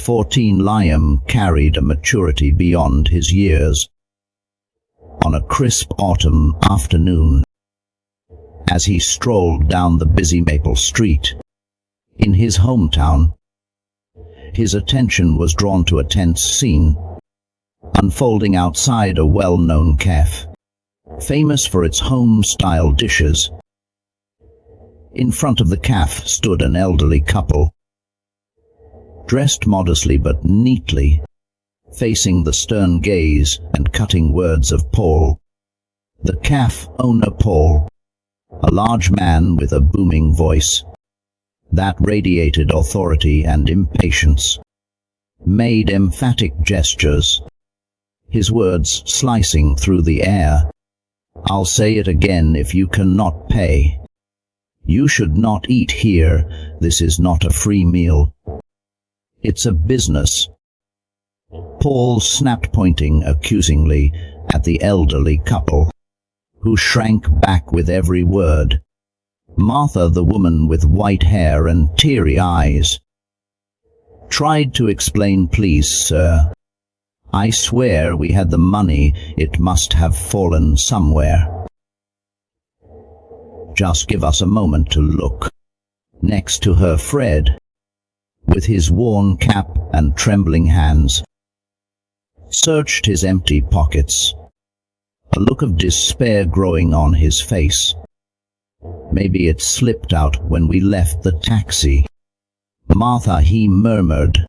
14, Liam carried a maturity beyond his years. On a crisp autumn afternoon, as he strolled down the busy Maple Street in his hometown, his attention was drawn to a tense scene unfolding outside a well-known cafe, famous for its home-style dishes. In front of the cafe stood an elderly couple, dressed modestly but neatly, facing the stern gaze and cutting words of Paul, the cafe owner. Paul, a large man with a booming voice that radiated authority and impatience, made emphatic gestures, his words slicing through the air. "I'll say it again, if you cannot pay, you should not eat here. This is not a free meal. It's a business." Paul snapped, pointing accusingly at the elderly couple, who shrank back with every word. Martha, the woman with white hair and teary eyes, tried to explain. "Please, sir, I swear we had the money. It must have fallen somewhere. Just give us a moment to look." Next to her, Fred, with his worn cap and trembling hands, searched his empty pockets, a look of despair growing on his face. "Maybe it slipped out when we left the taxi." "Martha," he murmured,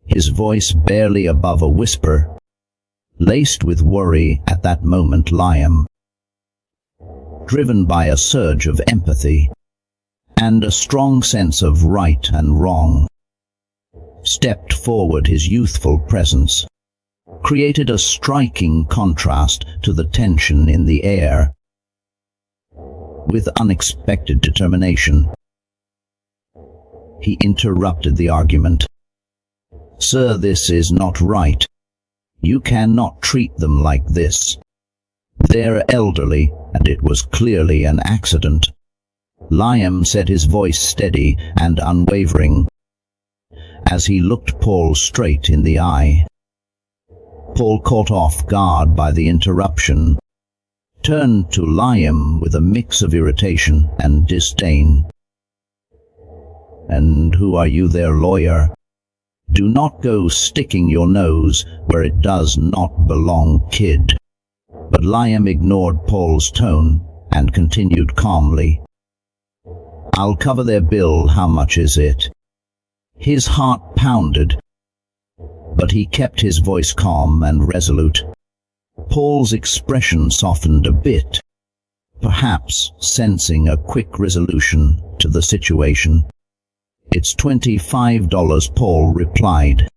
his voice barely above a whisper, laced with worry at that moment. Liam, driven by a surge of empathy and a strong sense of right and wrong, stepped forward. His youthful presence created a striking contrast to the tension in the air. With unexpected determination, he interrupted the argument. "Sir, this is not right. You cannot treat them like this. They're elderly, and it was clearly an accident." Liam said, his voice steady and unwavering, as he looked Paul straight in the eye. Paul, caught off guard by the interruption, turned to Liam with a mix of irritation and disdain. "And who are you there, lawyer? Do not go sticking your nose where it does not belong, kid." But Liam ignored Paul's tone and continued calmly. "I'll cover their bill. How much is it?" His heart pounded, but he kept his voice calm and resolute. Paul's expression softened a bit, perhaps sensing a quick resolution to the situation. "It's $25, Paul replied,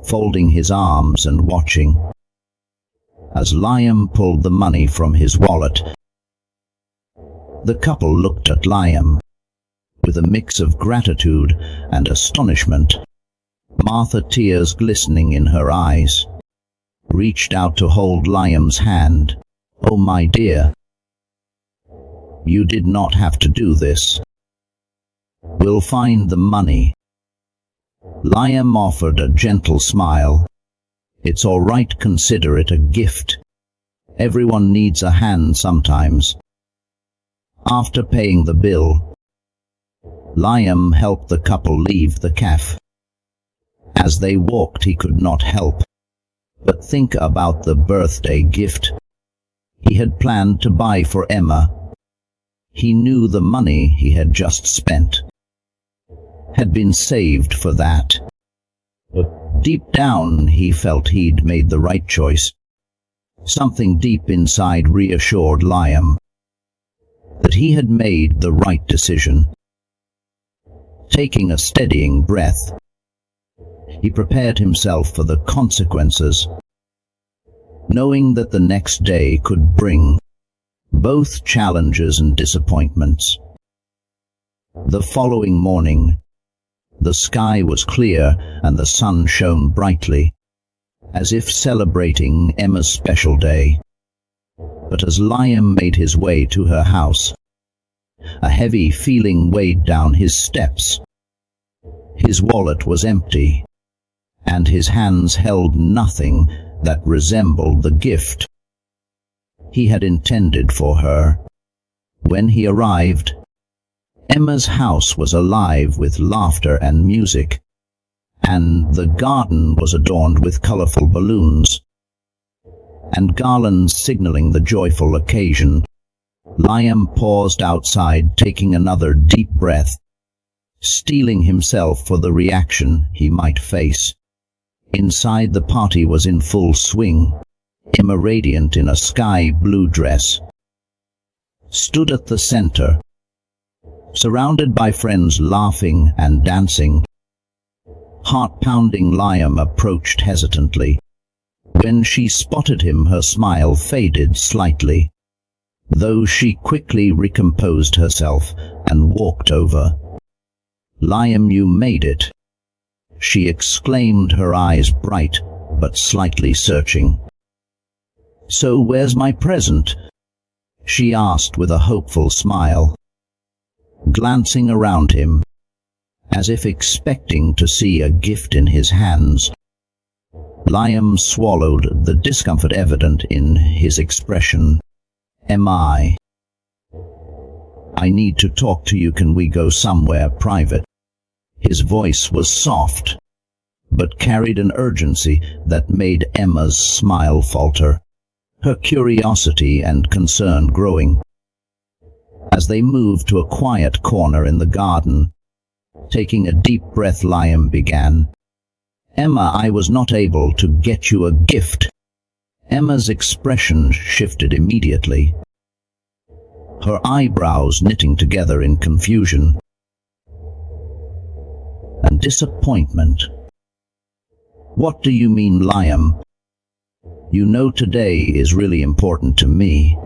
folding his arms and watching as Liam pulled the money from his wallet. The couple looked at Liam with a mix of gratitude and astonishment. Martha, tears glistening in her eyes, reached out to hold Liam's hand. "Oh, my dear, you did not have to do this. We'll find the money." Liam offered a gentle smile. "It's all right, consider it a gift. Everyone needs a hand sometimes." After paying the bill, Liam helped the couple leave the cafe. As they walked, he could not help but think about the birthday gift he had planned to buy for Emma. He knew the money he had just spent had been saved for that. But deep down, he felt he'd made the right choice. Something deep inside reassured Liam that he had made the right decision. Taking a steadying breath, he prepared himself for the consequences, knowing that the next day could bring both challenges and disappointments. The following morning, the sky was clear and the sun shone brightly, as if celebrating Emma's special day. But as Liam made his way to her house, a heavy feeling weighed down his steps. His wallet was empty, and his hands held nothing that resembled the gift he had intended for her. When he arrived, Emma's house was alive with laughter and music, and the garden was adorned with colorful balloons and garlands signaling the joyful occasion. Liam paused outside, taking another deep breath, steeling himself for the reaction he might face. Inside, the party was in full swing. Emma, radiant in a sky blue dress, stood at the center, surrounded by friends laughing and dancing. Heart-pounding, Liam approached hesitantly. When she spotted him, her smile faded slightly, though she quickly recomposed herself and walked over. "Liam, you made it," she exclaimed, her eyes bright but slightly searching. "So where's my present?" she asked with a hopeful smile, glancing around him, as if expecting to see a gift in his hands. Liam swallowed, the discomfort evident in his expression. "I need to talk to you. Can we go somewhere private?" His voice was soft, but carried an urgency that made Emma's smile falter, her curiosity and concern growing. As they moved to a quiet corner in the garden, taking a deep breath, Liam began. "Emma, I was not able to get you a gift." Emma's expression shifted immediately, her eyebrows knitting together in confusion and disappointment. "What do you mean, Liam? You know today is really important to me,"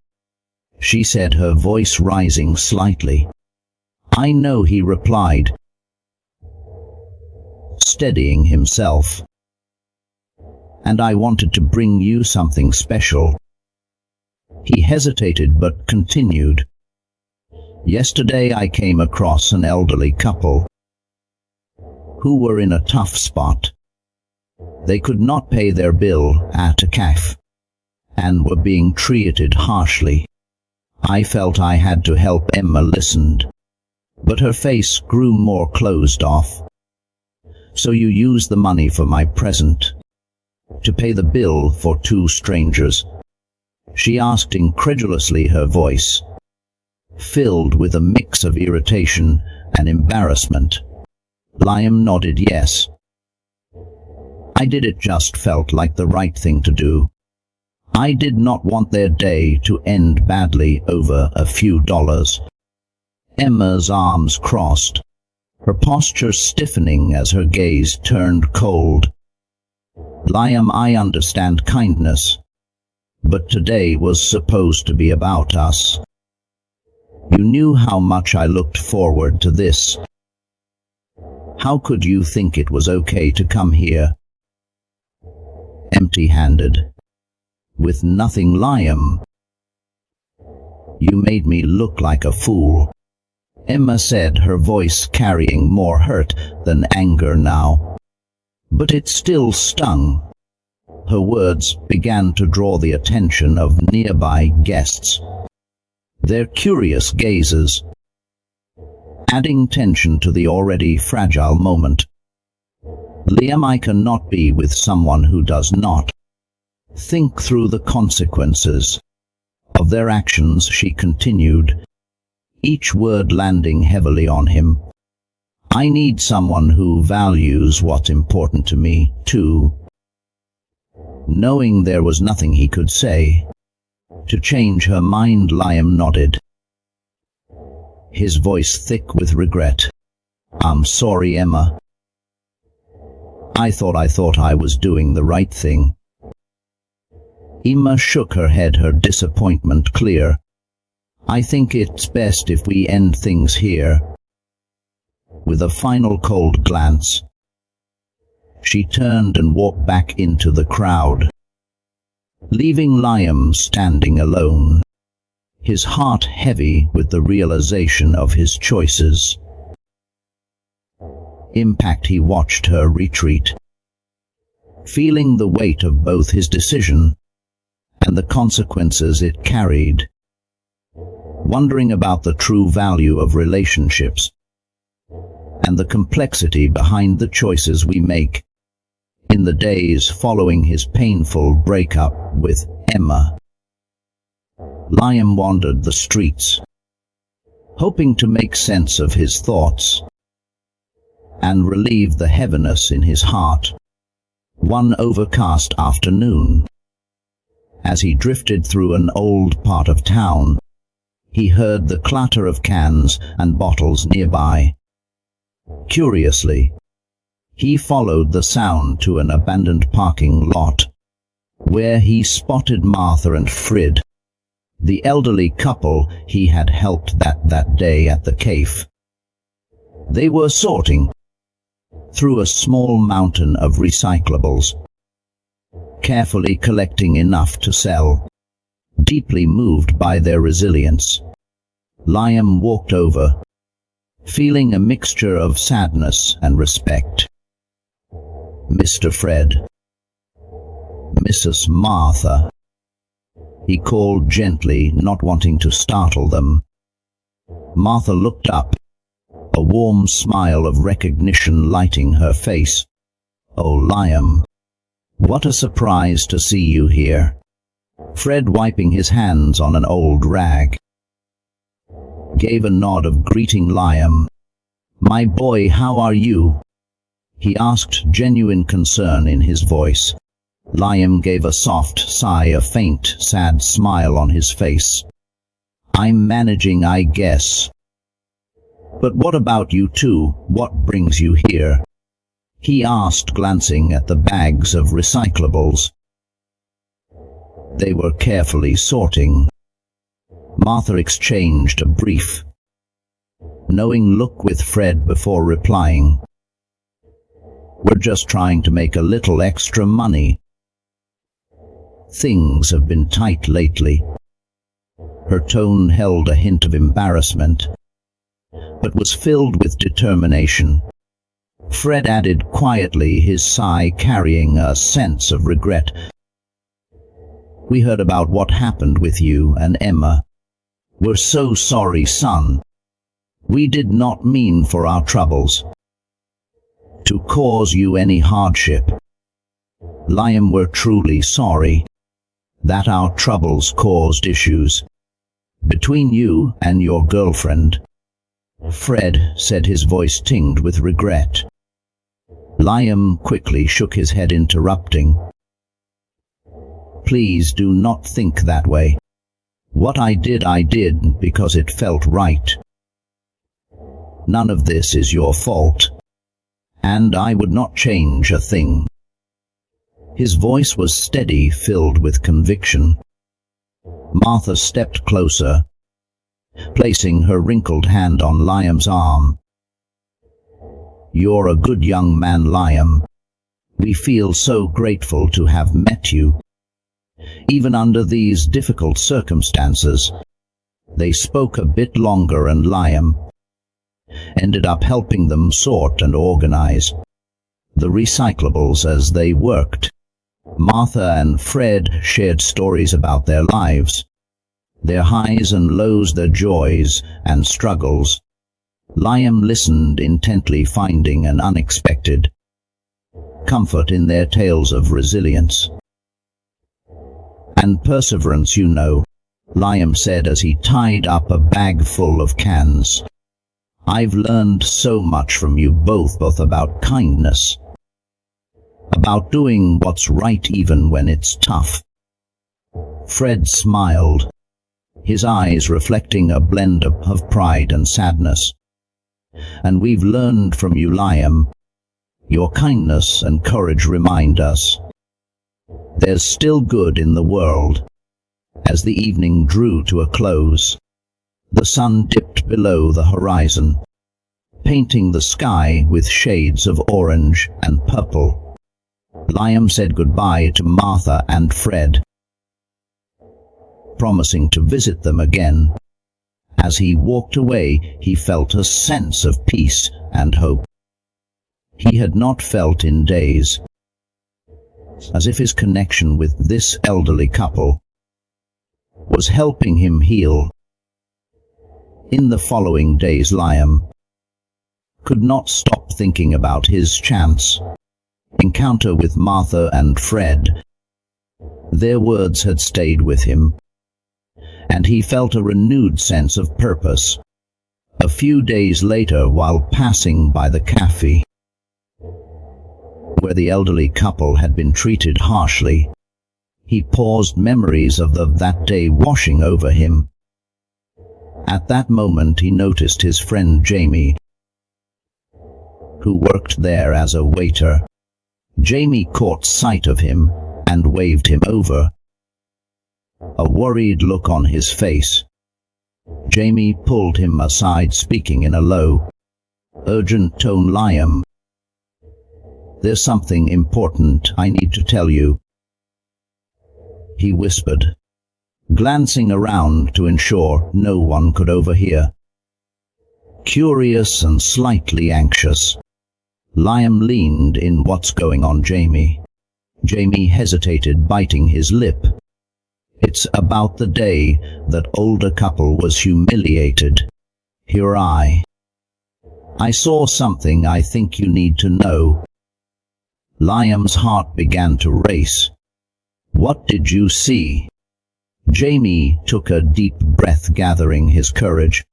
she said, her voice rising slightly. "I know," he replied, steadying himself. "And I wanted to bring you something special." He hesitated but continued. "Yesterday I came across an elderly couple who were in a tough spot. They could not pay their bill at a cafe and were being treated harshly. I felt I had to help." Emma listened, but her face grew more closed off. "So you used the money for my present to pay the bill for two strangers?" she asked incredulously, her voice filled with a mix of irritation and embarrassment. Liam nodded yes. "I did. It just felt like the right thing to do. I did not want their day to end badly over a few dollars." Emma's arms crossed, her posture stiffening as her gaze turned cold. "Liam, I understand kindness, but today was supposed to be about us. You knew how much I looked forward to this. How could you think it was okay to come here empty-handed, with nothing?" "Liam, you made me look like a fool," Emma said, her voice carrying more hurt than anger now. But it still stung. Her words began to draw the attention of nearby guests, their curious gazes adding tension to the already fragile moment. "Liam, I cannot be with someone who does not think through the consequences of their actions," she continued, each word landing heavily on him. "I need someone who values what's important to me, too." Knowing there was nothing he could say to change her mind, Liam nodded, his voice thick with regret. "I'm sorry, Emma. I thought I was doing the right thing." Emma shook her head, her disappointment clear. "I think it's best if we end things here." With a final cold glance, she turned and walked back into the crowd, leaving Liam standing alone, his heart heavy with the realization of his choices. impact he watched her retreat, feeling the weight of both his decision and the consequences it carried, wondering about the true value of relationships and the complexity behind the choices we make. In the days following his painful breakup with Emma, Liam wandered the streets, hoping to make sense of his thoughts and relieve the heaviness in his heart. One overcast afternoon, as he drifted through an old part of town, he heard the clatter of cans and bottles nearby. Curiously, he followed the sound to an abandoned parking lot, where he spotted Martha and Fred, the elderly couple he had helped that day at the cafe. They were sorting through a small mountain of recyclables, carefully collecting enough to sell. Deeply moved by their resilience, Liam walked over, feeling a mixture of sadness and respect. "Mr. Fred, Mrs. Martha," he called gently, not wanting to startle them. Martha looked up, a warm smile of recognition lighting her face. "Oh, Liam, what a surprise to see you here." Fred, wiping his hands on an old rag, gave a nod of greeting. "Liam, my boy, how are you?" he asked, genuine concern in his voice. Liam gave a soft sigh, a faint, sad smile on his face. "I'm managing, I guess. But what about you two? What brings you here?" he asked, glancing at the bags of recyclables they were carefully sorting. Martha exchanged a brief, knowing look with Fred before replying, "We're just trying to make a little extra money. Things have been tight lately." Her tone held a hint of embarrassment, but was filled with determination. Fred added quietly, his sigh carrying a sense of regret. "We heard about what happened with you and Emma. We're so sorry, son. We did not mean for our troubles to cause you any hardship. Liam, we're truly sorry that our troubles caused issues between you and your girlfriend." Fred said, his voice tinged with regret. Liam quickly shook his head, interrupting, "Please do not think that way. What I did because it felt right. None of this is your fault, and I would not change a thing." His voice was steady, filled with conviction. Martha stepped closer, placing her wrinkled hand on Liam's arm. "You're a good young man, Liam. We feel so grateful to have met you, even under these difficult circumstances." They spoke a bit longer, and Liam ended up helping them sort and organize the recyclables as they worked. Martha and Fred shared stories about their lives, their highs and lows, their joys and struggles. Liam listened intently, finding an unexpected comfort in their tales of resilience and perseverance. "You know," Liam said as he tied up a bag full of cans, "I've learned so much from you both about kindness, about doing what's right even when it's tough." Fred smiled, his eyes reflecting a blend of pride and sadness. "And we've learned from you, Liam. Your kindness and courage remind us there's still good in the world." As the evening drew to a close, the sun dipped below the horizon, painting the sky with shades of orange and purple. Liam said goodbye to Martha and Fred, promising to visit them again. As he walked away, he felt a sense of peace and hope. he had not felt in days, as if his connection with this elderly couple was helping him heal. In the following days, Liam could not stop thinking about his chance encounter with Martha and Fred. Their words had stayed with him, and he felt a renewed sense of purpose. A few days later, while passing by the cafe where the elderly couple had been treated harshly, he paused, memories of that day washing over him. At that moment he noticed his friend Jamie, who worked there as a waiter. Jamie caught sight of him and waved him over, a worried look on his face. Jamie pulled him aside, speaking in a low, urgent tone. Liam, there's something important I need to tell you, he whispered, glancing around to ensure no one could overhear. Curious and slightly anxious, Liam leaned in. What's going on, Jamie? Jamie hesitated, biting his lip. It's about the day that older couple was humiliated. Here I saw something I think you need to know. Liam's heart began to race. What did you see? Jamie took a deep breath, gathering his courage.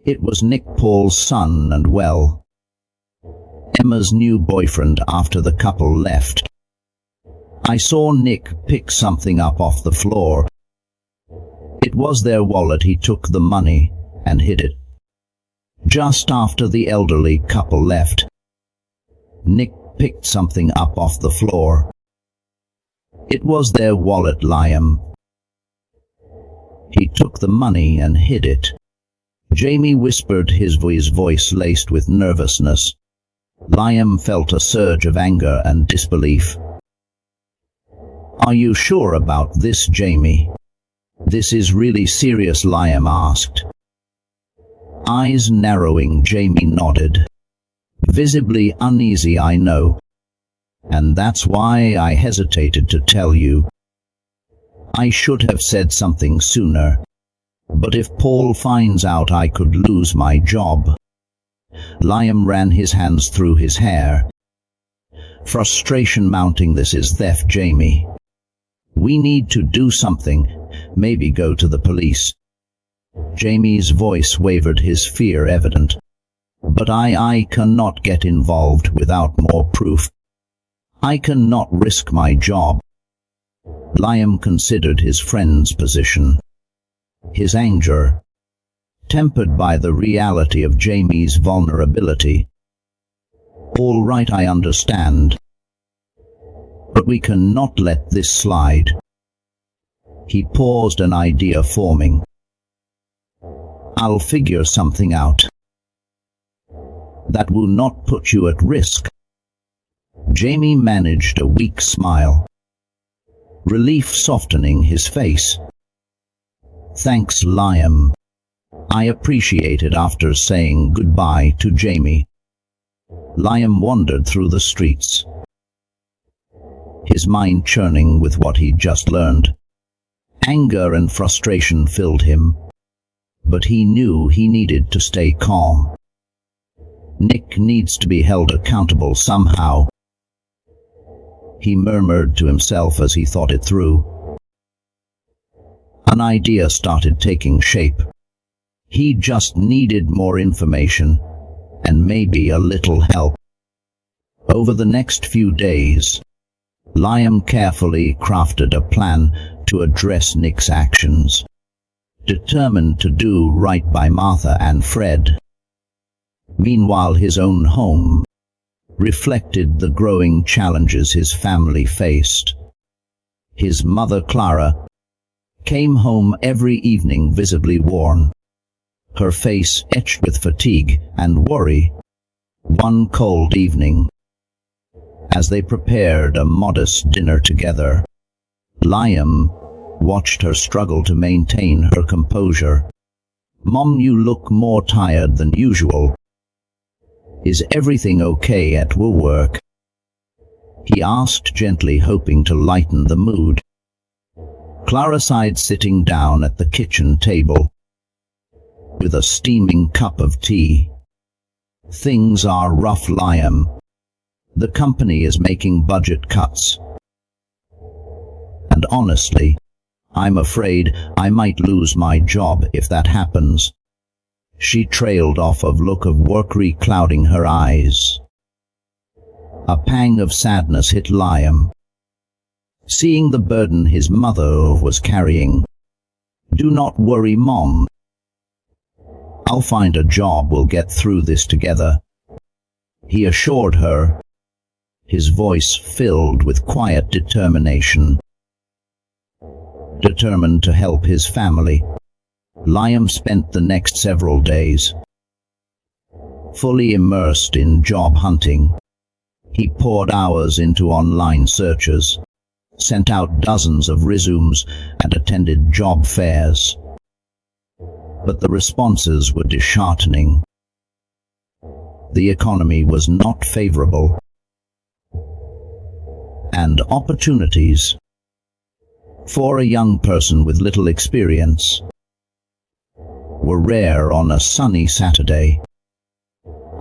It was Nick, Paul's son, and well, Emma's new boyfriend after the couple left. I saw Nick pick something up off the floor. It was their wallet. He took the money and hid it. Just after the elderly couple left, Nick picked something up off the floor. It was their wallet, Liam. He took the money and hid it. Jamie whispered, his voice laced with nervousness. Liam felt a surge of anger and disbelief. Are you sure about this, Jamie? This is really serious, Liam asked. Eyes narrowing, Jamie nodded, visibly uneasy. I know, and that's why I hesitated to tell you. I should have said something sooner, but if Paul finds out, I could lose my job. Liam ran his hands through his hair, frustration mounting. This is theft, Jamie. We need to do something, maybe go to the police. Jamie's voice wavered, his fear evident. But I cannot get involved without more proof. I cannot risk my job. Liam considered his friend's position, his anger tempered by the reality of Jamie's vulnerability. All right, I understand, but we cannot let this slide. He paused, an idea forming. I'll figure something out that will not put you at risk. Jamie managed a weak smile, relief softening his face. Thanks, Liam. I appreciate it. After saying goodbye to Jamie, Liam wandered through the streets, his mind churning with what he'd just learned. Anger and frustration filled him, but he knew he needed to stay calm. Nick needs to be held accountable somehow, he murmured to himself as he thought it through. An idea started taking shape. He just needed more information, and maybe a little help. Over the next few days, Liam carefully crafted a plan to address Nick's actions, determined to do right by Martha and Fred. Meanwhile, his own home reflected the growing challenges his family faced. His mother, Clara, came home every evening visibly worn, her face etched with fatigue and worry. One cold evening, as they prepared a modest dinner together, Liam watched her struggle to maintain her composure. Mom, you look more tired than usual. "Is everything okay at work?" he asked gently, hoping to lighten the mood. Clara sighed, sitting down at the kitchen table with a steaming cup of tea. "Things are rough, Liam. The company is making budget cuts. And honestly, I'm afraid I might lose my job if that happens." She trailed off, a look of worry clouding her eyes. A pang of sadness hit Liam, seeing the burden his mother was carrying. "Do not worry, Mom. I'll find a job. We'll get through this together," he assured her, his voice filled with quiet determination. Determined to help his family, Liam spent the next several days fully immersed in job hunting. He poured hours into online searches, sent out dozens of resumes, and attended job fairs. But the responses were disheartening. The economy was not favorable, and opportunities for a young person with little experience were rare on a sunny Saturday.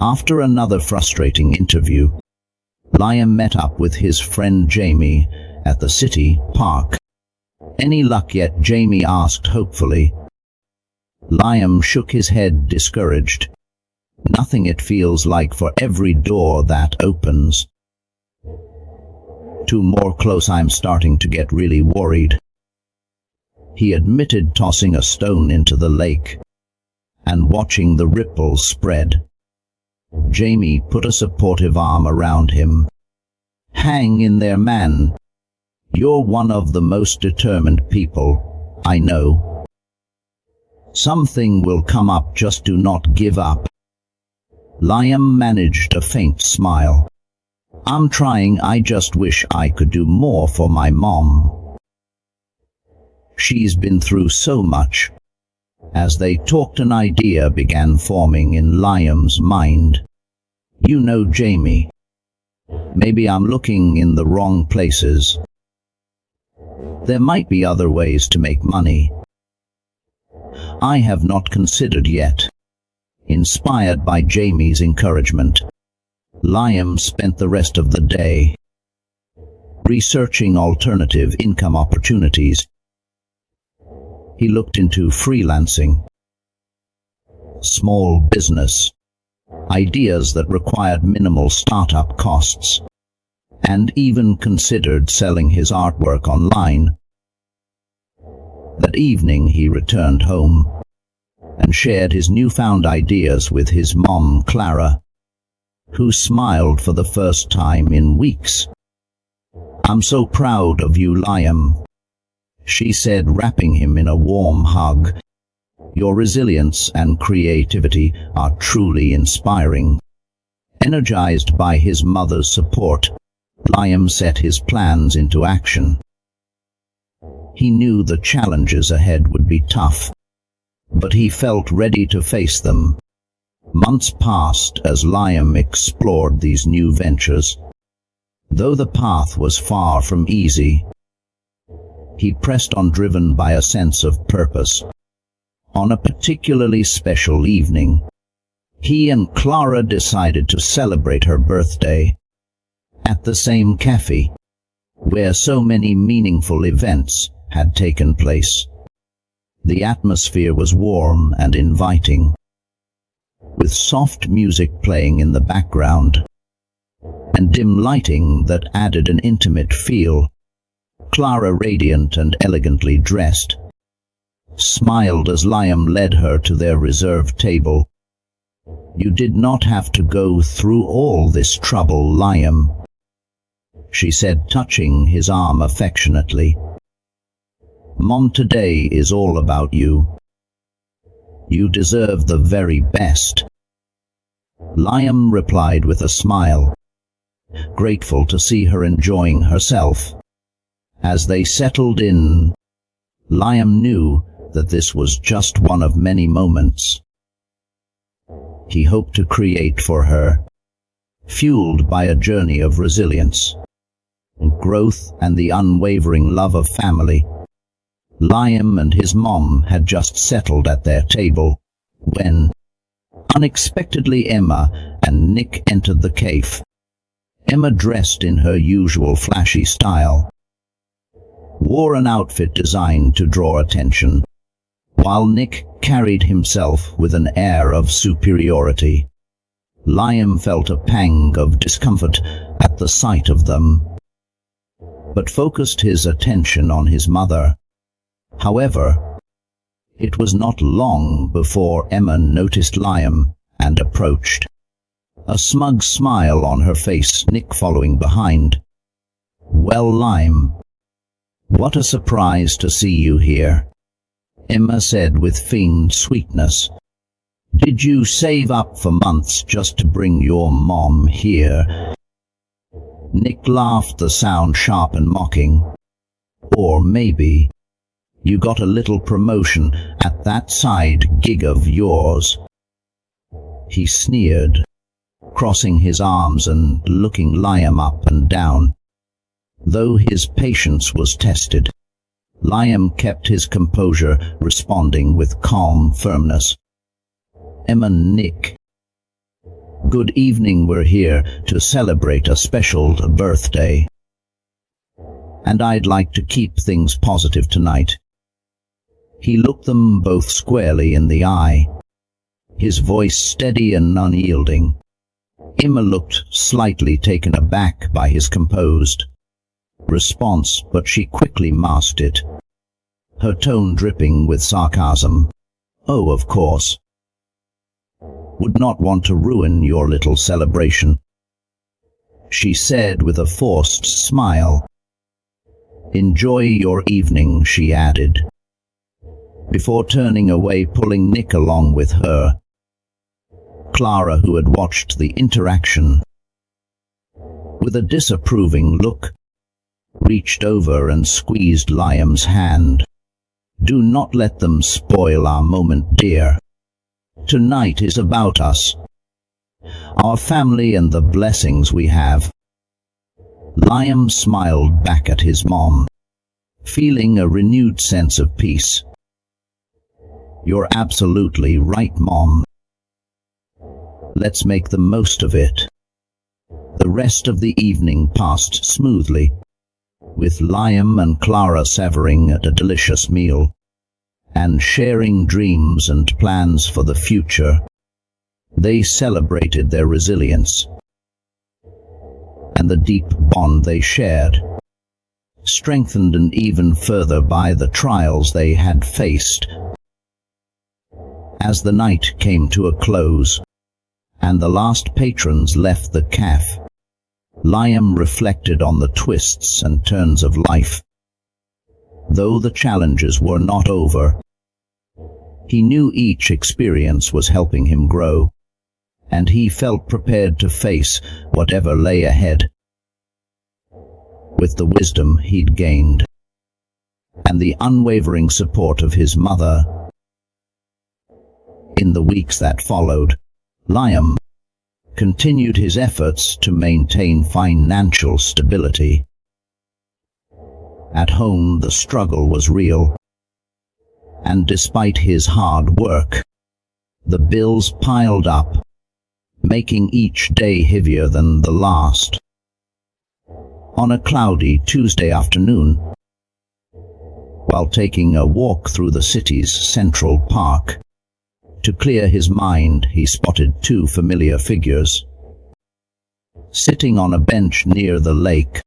After another frustrating interview, Liam met up with his friend Jamie at the city park. "Any luck yet?" Jamie asked hopefully. Liam shook his head, discouraged. "Nothing, it feels like for every door that opens, two more close. I'm starting to get really worried," he admitted, tossing a stone into the lake and watching the ripples spread. Jamie put a supportive arm around him. "Hang in there, man. You're one of the most determined people I know. Something will come up, just do not give up." Liam managed a faint smile. "I'm trying. I just wish I could do more for my mom. She's been through so much." As they talked, an idea began forming in Liam's mind. "You know, Jamie, maybe I'm looking in the wrong places. There might be other ways to make money I have not considered yet." Inspired by Jamie's encouragement, Liam spent the rest of the day researching alternative income opportunities. He looked into freelancing, small business, ideas that required minimal startup costs, and even considered selling his artwork online. That evening he returned home and shared his newfound ideas with his mom, Clara, who smiled for the first time in weeks. "I'm so proud of you, Liam," she said, wrapping him in a warm hug. "Your resilience and creativity are truly inspiring." Energized by his mother's support, Liam set his plans into action. He knew the challenges ahead would be tough, but he felt ready to face them. Months passed as Liam explored these new ventures. Though the path was far from easy, he pressed on, driven by a sense of purpose. On a particularly special evening, he and Clara decided to celebrate her birthday at the same cafe where so many meaningful events had taken place. The atmosphere was warm and inviting, with soft music playing in the background and dim lighting that added an intimate feel. Clara, radiant and elegantly dressed, smiled as Liam led her to their reserved table. "You did not have to go through all this trouble, Liam," she said, touching his arm affectionately. "Mom, today is all about you. You deserve the very best." Liam replied with a smile, grateful to see her enjoying herself. As they settled in, Liam knew that this was just one of many moments he hoped to create for her. fueled by a journey of resilience, growth, and the unwavering love of family. Liam and his mom had just settled at their table when, unexpectedly, Emma and Nick entered the cave. Emma, dressed in her usual flashy style, wore an outfit designed to draw attention, while Nick carried himself with an air of superiority. Liam felt a pang of discomfort at the sight of them, but focused his attention on his mother. However, it was not long before Emma noticed Liam and approached, a smug smile on her face, Nick following behind. "Well, Liam, what a surprise to see you here," Emma said with feigned sweetness. "Did you save up for months just to bring your mom here?" Nick laughed, the sound sharp and mocking. "Or maybe you got a little promotion at that side gig of yours," he sneered, crossing his arms and looking Liam up and down. Though his patience was tested, Liam kept his composure, responding with calm firmness. "Emma, Nick, good evening. We're here to celebrate a special birthday, and I'd like to keep things positive tonight." He looked them both squarely in the eye, his voice steady and unyielding. Emma looked slightly taken aback by his composed response, but she quickly masked it, her tone dripping with sarcasm. "Oh, of course. Would not want to ruin your little celebration," she said with a forced smile. "Enjoy your evening," she added, before turning away, pulling Nick along with her. Clara, who had watched the interaction with a disapproving look, reached over and squeezed Liam's hand. "Do not let them spoil our moment, dear. Tonight is about us, our family, and the blessings we have." Liam smiled back at his mom, feeling a renewed sense of peace. "You're absolutely right, Mom. Let's make the most of it." The rest of the evening passed smoothly, with Liam and Clara savoring a delicious meal and sharing dreams and plans for the future. They celebrated their resilience and the deep bond they shared, strengthened and even further by the trials they had faced. As the night came to a close and the last patrons left the cafe, Liam reflected on the twists and turns of life. Though the challenges were not over, he knew each experience was helping him grow, and he felt prepared to face whatever lay ahead. With the wisdom he'd gained and the unwavering support of his mother, in the weeks that followed, Liam continued his efforts to maintain financial stability. At home, the struggle was real, and despite his hard work, the bills piled up, making each day heavier than the last. On a cloudy Tuesday afternoon, while taking a walk through the city's Central Park, to clear his mind, he spotted two familiar figures. Sitting on a bench near the lake,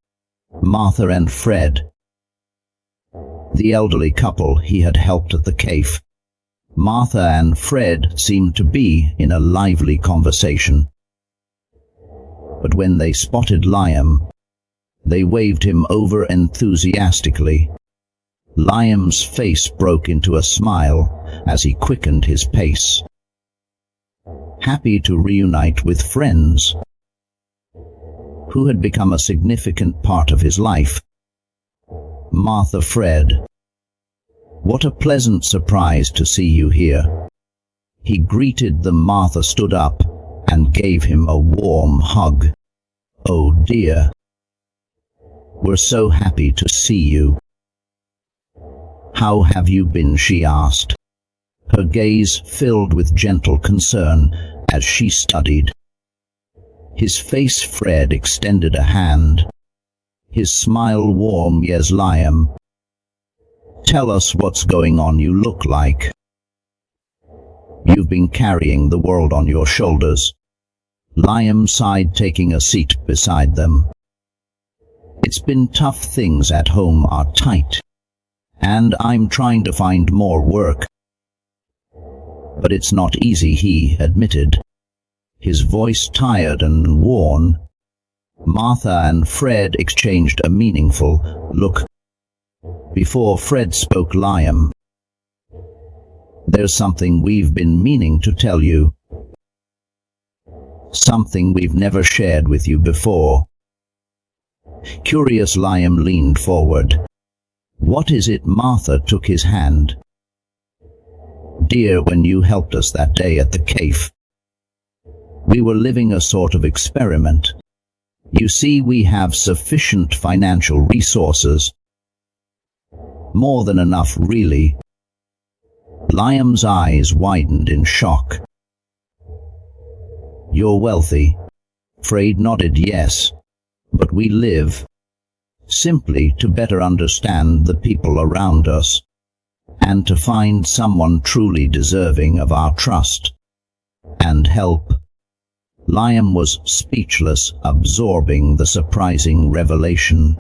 Martha and Fred, the elderly couple he had helped at the cafe. Martha and Fred seemed to be in a lively conversation, but when they spotted Liam, they waved him over enthusiastically. Liam's face broke into a smile as he quickened his pace, happy to reunite with friends who had become a significant part of his life. "Martha, Fred, what a pleasant surprise to see you here," he greeted them. Martha stood up, and gave him a warm hug. "Oh dear, we're so happy to see you. How have you been?" she asked, her gaze filled with gentle concern as she studied his face. Fred extended a hand, his smile warm. "Yes, Liam. Tell us what's going on. You look like you've been carrying the world on your shoulders." Liam sighed, taking a seat beside them. "It's been tough. Things at home are tight, and I'm trying to find more work. But it's not easy," he admitted, his voice tired and worn. Martha and Fred exchanged a meaningful look. Before Fred spoke, "Liam, there's something we've been meaning to tell you. Something we've never shared with you before." Curious, Liam leaned forward. "What is it?" Martha took his hand. "Dear, when you helped us that day at the cave, we were living a sort of experiment. You see, we have sufficient financial resources. More than enough, really." Liam's eyes widened in shock. "You're wealthy?" Fred nodded. "Yes, but we live simply to better understand the people around us and to find someone truly deserving of our trust and help." Liam was speechless, absorbing the surprising revelation.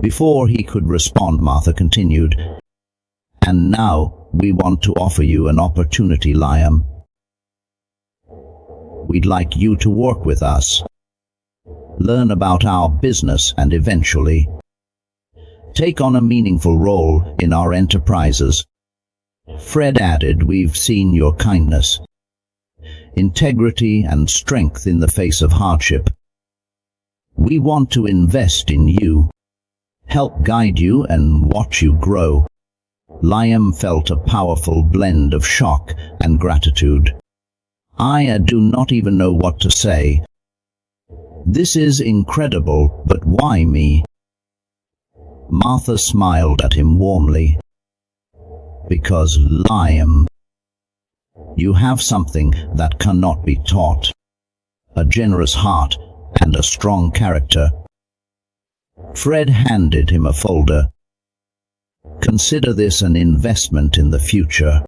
Before he could respond, Martha continued, "And now we want to offer you an opportunity, Liam. We'd like you to work with us, learn about our business, and eventually take on a meaningful role in our enterprises." Fred added, "We've seen your kindness, integrity, and strength in the face of hardship. We want to invest in you, help guide you, and watch you grow." Liam felt a powerful blend of shock and gratitude. "I do not even know what to say. This is incredible, but why me?" Martha smiled at him warmly. "Because, Liam, you have something that cannot be taught: a generous heart and a strong character." Fred handed him a folder. "Consider this an investment in the future.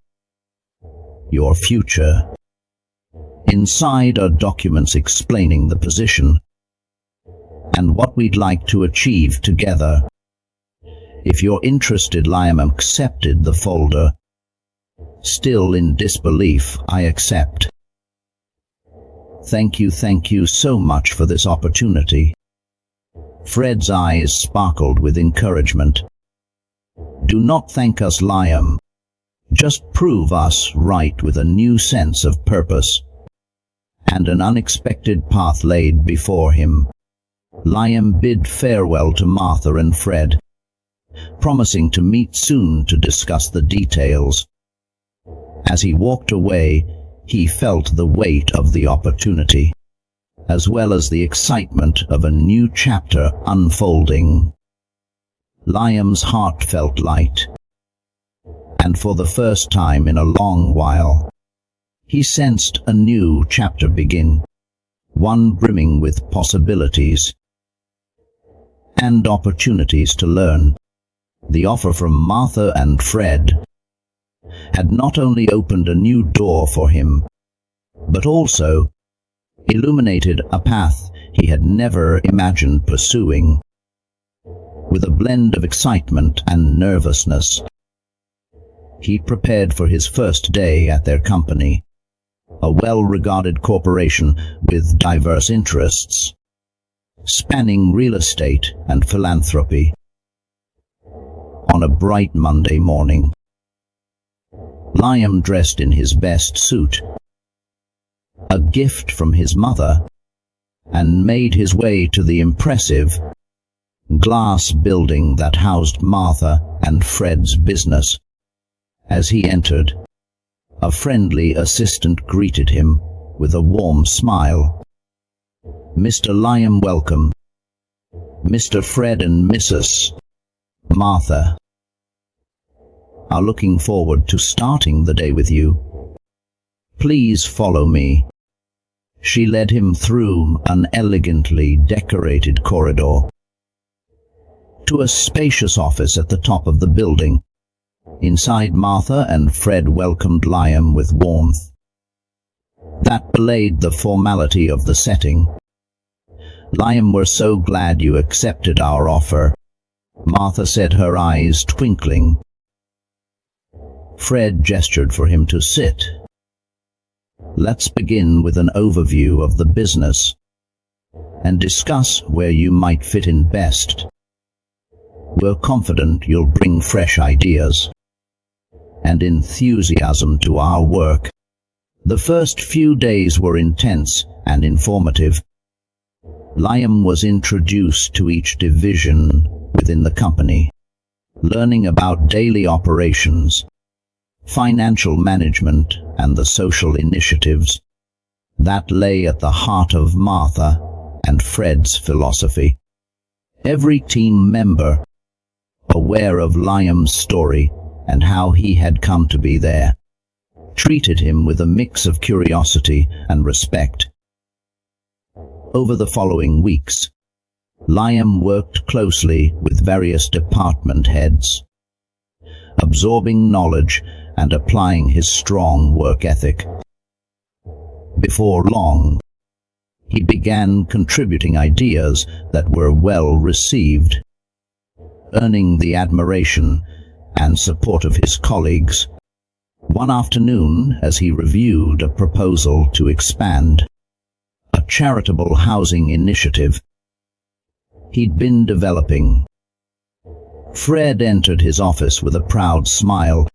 Your future." Inside are documents explaining the position and what we'd like to achieve together. If you're interested." Liam accepted the folder. Still in disbelief, "I accept. Thank you so much for this opportunity." Fred's eyes sparkled with encouragement. "Do not thank us, Liam. Just prove us right with a new sense of purpose." And an unexpected path laid before him. Liam bid farewell to Martha and Fred, promising to meet soon to discuss the details. As he walked away, he felt the weight of the opportunity, as well as the excitement of a new chapter unfolding. Liam's heart felt light, and for the first time in a long while, he sensed a new chapter begin, one brimming with possibilities and opportunities to learn. The offer from Martha and Fred had not only opened a new door for him, but also illuminated a path he had never imagined pursuing. With a blend of excitement and nervousness, he prepared for his first day at their company, a well-regarded corporation with diverse interests, spanning real estate and philanthropy. On a bright Monday morning, Liam dressed in his best suit, a gift from his mother, and made his way to the impressive glass building that housed Martha and Fred's business. As he entered, a friendly assistant greeted him with a warm smile. "Mr. Liam, welcome. Mr. Fred and Mrs. Martha are looking forward to starting the day with you. Please follow me." She led him through an elegantly decorated corridor to a spacious office at the top of the building. Inside, Martha and Fred welcomed Liam with warmth that belied the formality of the setting. "Liam, we're so glad you accepted our offer," Martha said, her eyes twinkling. Fred gestured for him to sit. "Let's begin with an overview of the business and discuss where you might fit in best. We're confident you'll bring fresh ideas and enthusiasm to our work." The first few days were intense and informative. Liam was introduced to each division within the company, learning about daily operations, financial management, and the social initiatives that lay at the heart of Martha and Fred's philosophy. Every team member, aware of Liam's story and how he had come to be there, treated him with a mix of curiosity and respect. Over the following weeks, Liam worked closely with various department heads, absorbing knowledge and applying his strong work ethic. Before long, he began contributing ideas that were well received, earning the admiration and support of his colleagues. One afternoon, as he reviewed a proposal to expand a charitable housing initiative he'd been developing, Fred entered his office with a proud smile.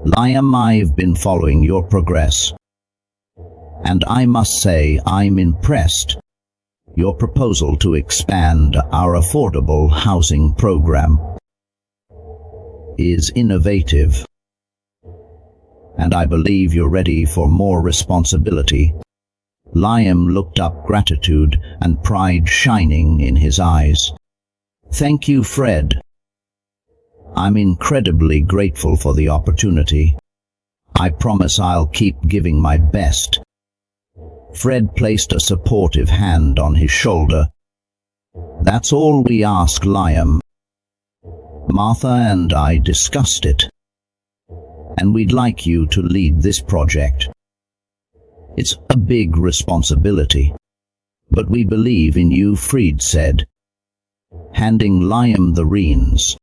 "Liam, I've been following your progress, and I must say I'm impressed. Your proposal to expand our affordable housing program is innovative, and I believe you're ready for more responsibility." Liam looked up, gratitude and pride shining in his eyes. "Thank you, Fred. I'm incredibly grateful for the opportunity. I promise I'll keep giving my best." Fred placed a supportive hand on his shoulder. "That's all we ask, Liam. Martha and I discussed it, and we'd like you to lead this project. It's a big responsibility, but we believe in you," Fred said, handing Liam the reins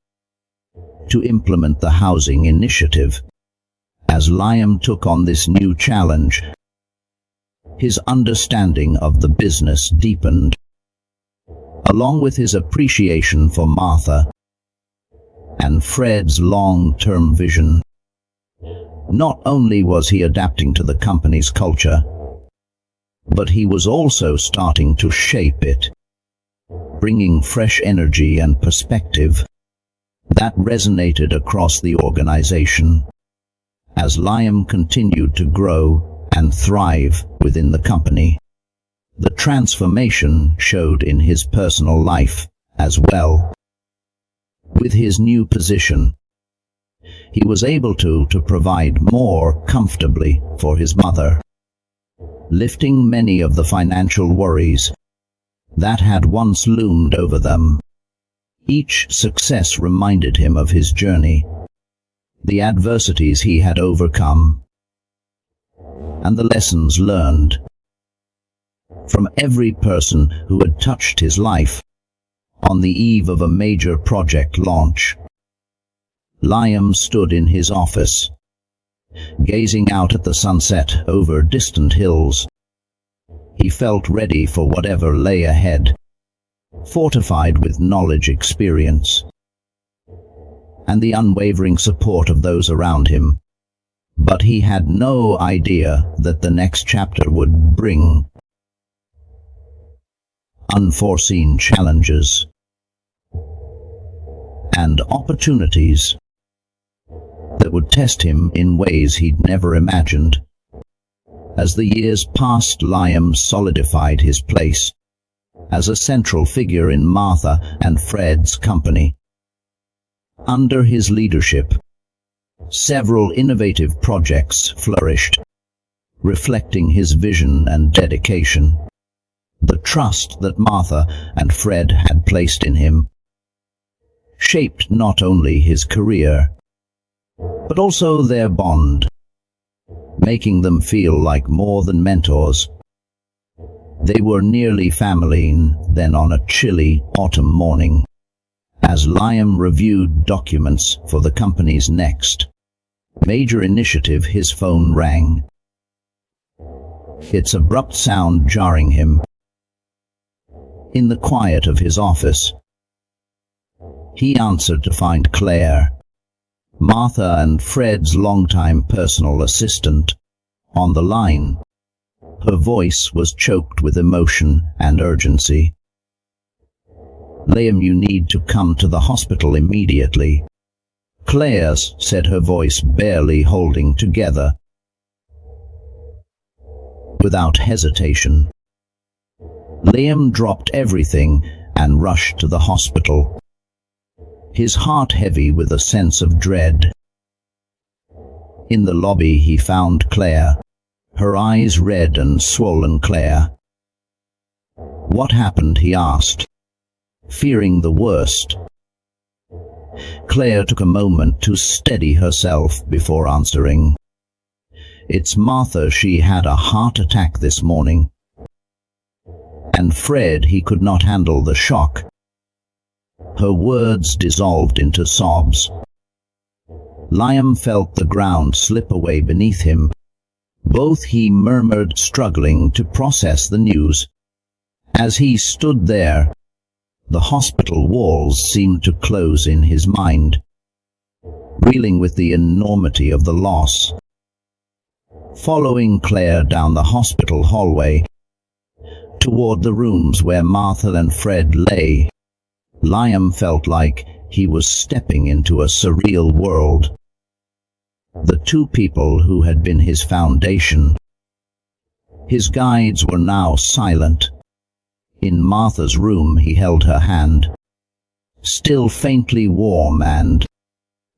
to implement the housing initiative. As Liam took on this new challenge, his understanding of the business deepened, along with his appreciation for Martha and Fred's long-term vision. Not only was he adapting to the company's culture, but he was also starting to shape it, bringing fresh energy and perspective that resonated across the organization. As Liam continued to grow and thrive within the company, the transformation showed in his personal life as well. With his new position, he was able to provide more comfortably for his mother, lifting many of the financial worries that had once loomed over them. Each success reminded him of his journey, the adversities he had overcome, and the lessons learned from every person who had touched his life. On the eve of a major project launch, Liam stood in his office, gazing out at the sunset over distant hills. He felt ready for whatever lay ahead, fortified with knowledge, experience, and the unwavering support of those around him. But he had no idea that the next chapter would bring unforeseen challenges and opportunities that would test him in ways he'd never imagined. As the years passed, Liam solidified his place as a central figure in Martha and Fred's company. Under his leadership, several innovative projects flourished, reflecting his vision and dedication. The trust that Martha and Fred had placed in him shaped not only his career, but also their bond, making them feel like more than mentors. They were nearly family. Then on a chilly autumn morning, as Liam reviewed documents for the company's next major initiative, his phone rang. Its abrupt sound jarring him. In the quiet of his office, he answered to find Claire, Martha and Fred's longtime personal assistant, on the line. Her voice was choked with emotion and urgency. Liam, you need to come to the hospital immediately. Claire said, her voice barely holding together. Without hesitation, Liam dropped everything and rushed to the hospital, his heart heavy with a sense of dread. In the lobby he found Claire, her eyes red and swollen. Claire. What happened? He asked, fearing the worst. Claire took a moment to steady herself before answering. It's Martha. She had a heart attack this morning. And Fred, he could not handle the shock. Her words dissolved into sobs. Liam felt the ground slip away beneath him. Both, he murmured, struggling to process the news. As he stood there, the hospital walls seemed to close in his mind, reeling with the enormity of the loss. Following Claire down the hospital hallway, toward the rooms where Martha and Fred lay, Liam felt like he was stepping into a surreal world. The two people who had been his foundation, his guides, were now silent. In Martha's room he held her hand, still faintly warm, and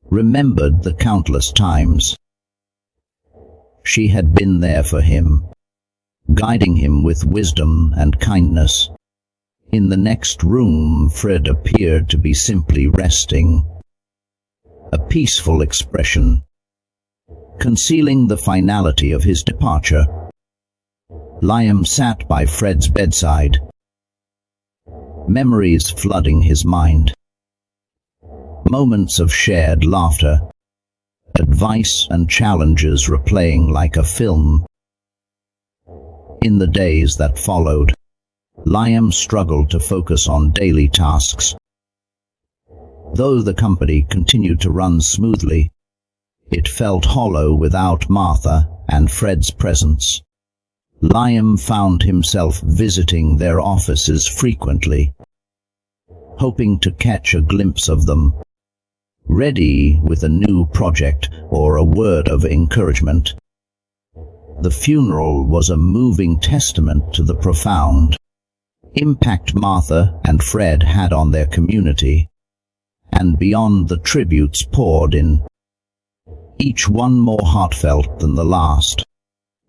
remembered the countless times she had been there for him, guiding him with wisdom and kindness. In the next room, Fred appeared to be simply resting, a peaceful expression concealing the finality of his departure. Liam sat by Fred's bedside, memories flooding his mind. Moments of shared laughter, advice and challenges replaying like a film. In the days that followed, Liam struggled to focus on daily tasks. Though the company continued to run smoothly, it felt hollow without Martha and Fred's presence. Liam found himself visiting their offices frequently, hoping to catch a glimpse of them, ready with a new project or a word of encouragement. The funeral was a moving testament to the profound impact Martha and Fred had on their community, and beyond, the tributes poured in, each one more heartfelt than the last,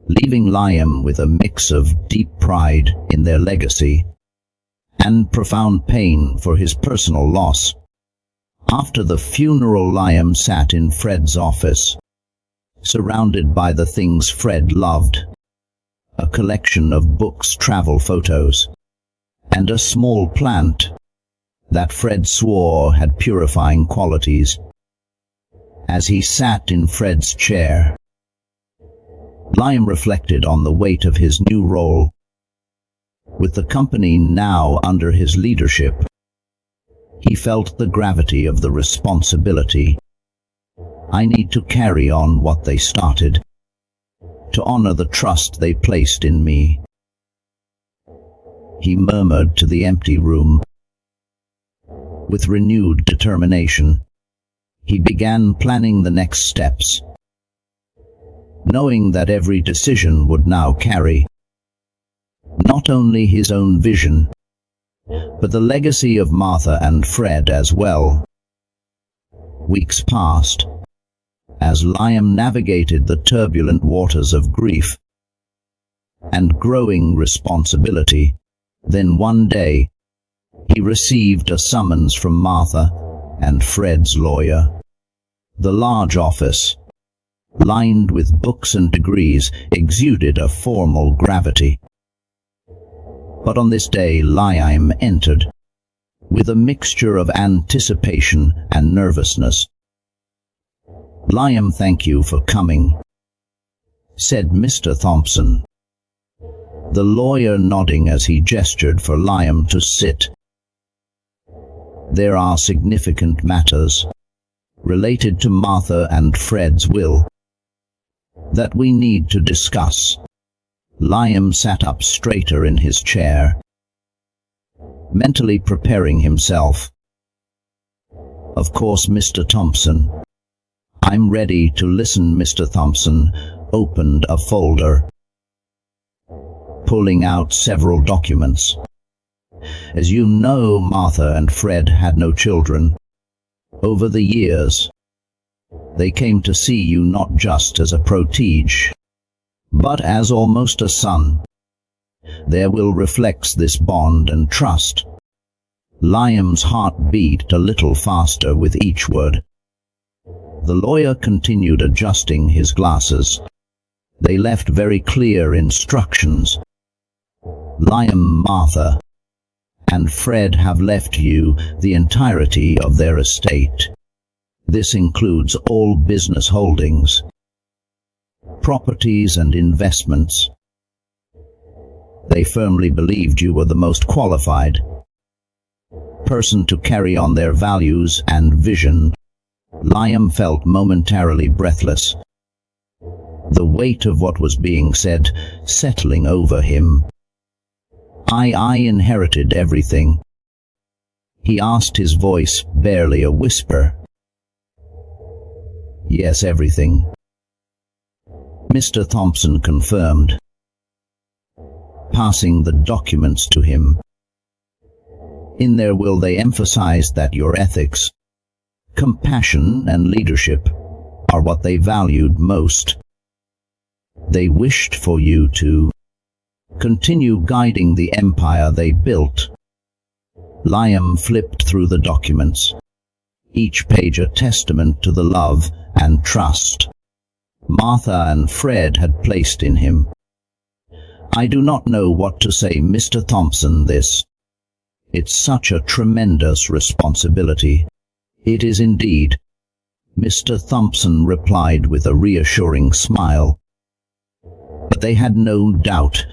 leaving Liam with a mix of deep pride in their legacy and profound pain for his personal loss. After the funeral, Liam sat in Fred's office, surrounded by the things Fred loved, a collection of books, travel photos, and a small plant that Fred swore had purifying qualities. As he sat in Fred's chair, Liam reflected on the weight of his new role. With the company now under his leadership, he felt the gravity of the responsibility. I need to carry on what they started, to honor the trust they placed in me, he murmured to the empty room. With renewed determination, he began planning the next steps. knowing that every decision would now carry not only his own vision, but the legacy of Martha and Fred as well. Weeks passed as Liam navigated the turbulent waters of grief and growing responsibility. Then one day, he received a summons from Martha and Fred's lawyer. The large office, lined with books and degrees, exuded a formal gravity. But on this day, Liam entered with a mixture of anticipation and nervousness. "Liam, thank you for coming," said Mr. Thompson, the lawyer nodding as he gestured for Liam to sit. "There are significant matters related to Martha and Fred's will that we need to discuss." Liam sat up straighter in his chair, mentally preparing himself. "Of course, Mr. Thompson. I'm ready to listen." Mr. Thompson opened a folder, pulling out several documents. "As you know, Martha and Fred had no children. Over the years, they came to see you not just as a protege, but as almost a son. Their will reflects this bond and trust." Liam's heart beat a little faster with each word. The lawyer continued adjusting his glasses. They left very clear instructions. "Liam, Martha and Fred have left you the entirety of their estate. This includes all business holdings, properties and investments. They firmly believed you were the most qualified person to carry on their values and vision." Liam felt momentarily breathless, the weight of what was being said settling over him. I inherited everything," he asked, his voice barely a whisper. "Yes, everything," Mr. Thompson confirmed, passing the documents to him. "In their will they emphasized that your ethics, compassion and leadership are what they valued most. They wished for you to continue guiding the empire they built." Liam flipped through the documents, each page a testament to the love and trust Martha and Fred had placed in him. "I do not know what to say, Mr. Thompson. It's such a tremendous responsibility." "It is indeed," Mr. Thompson replied with a reassuring smile. "But they had no doubt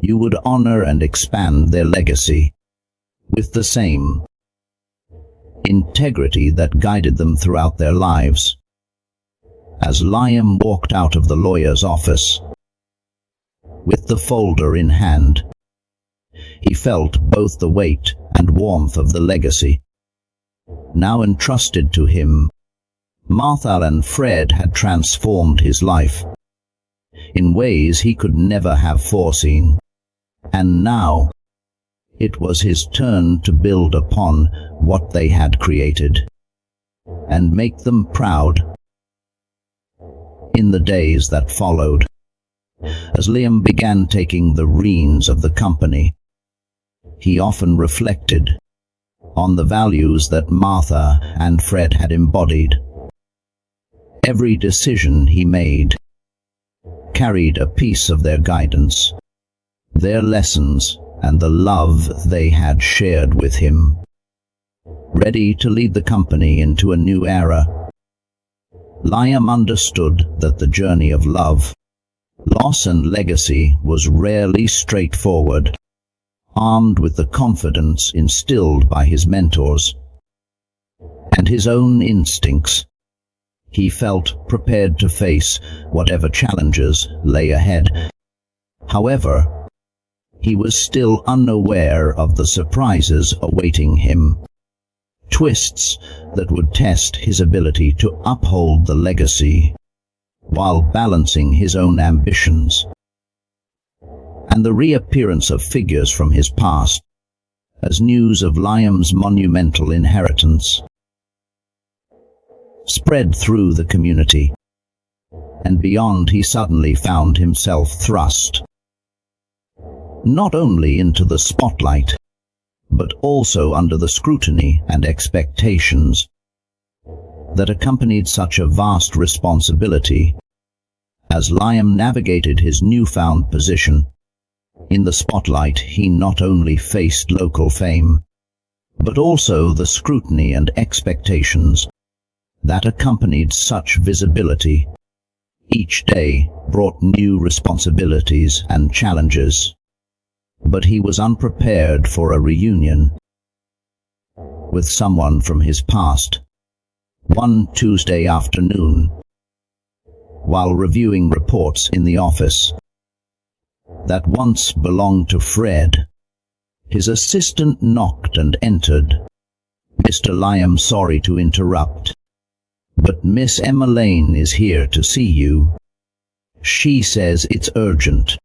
you would honor and expand their legacy with the same integrity that guided them throughout their lives." As Liam walked out of the lawyer's office, with the folder in hand, he felt both the weight and warmth of the legacy now entrusted to him. Martha and Fred had transformed his life in ways he could never have foreseen, and now it was his turn to build upon what they had created and make them proud. In the days that followed, as Liam began taking the reins of the company, he often reflected on the values that Martha and Fred had embodied. Every decision he made carried a piece of their guidance, their lessons, and the love they had shared with him. Ready to lead the company into a new era, Liam understood that the journey of love, loss and legacy was rarely straightforward. Armed with the confidence instilled by his mentors and his own instincts, he felt prepared to face whatever challenges lay ahead. However, he was still unaware of the surprises awaiting him, twists that would test his ability to uphold the legacy while balancing his own ambitions. And the reappearance of figures from his past, as news of Liam's monumental inheritance spread through the community, and beyond, he suddenly found himself thrust not only into the spotlight, but also under the scrutiny and expectations that accompanied such a vast responsibility. As Liam navigated his newfound position in the spotlight, he not only faced local fame, but also the scrutiny and expectations that accompanied such visibility. Each day brought new responsibilities and challenges, but he was unprepared for a reunion with someone from his past. One Tuesday afternoon, while reviewing reports in the office that once belonged to Fred, his assistant knocked and entered. "Mr. Liam, sorry to interrupt, but Miss Emma Lane is here to see you. She says it's urgent."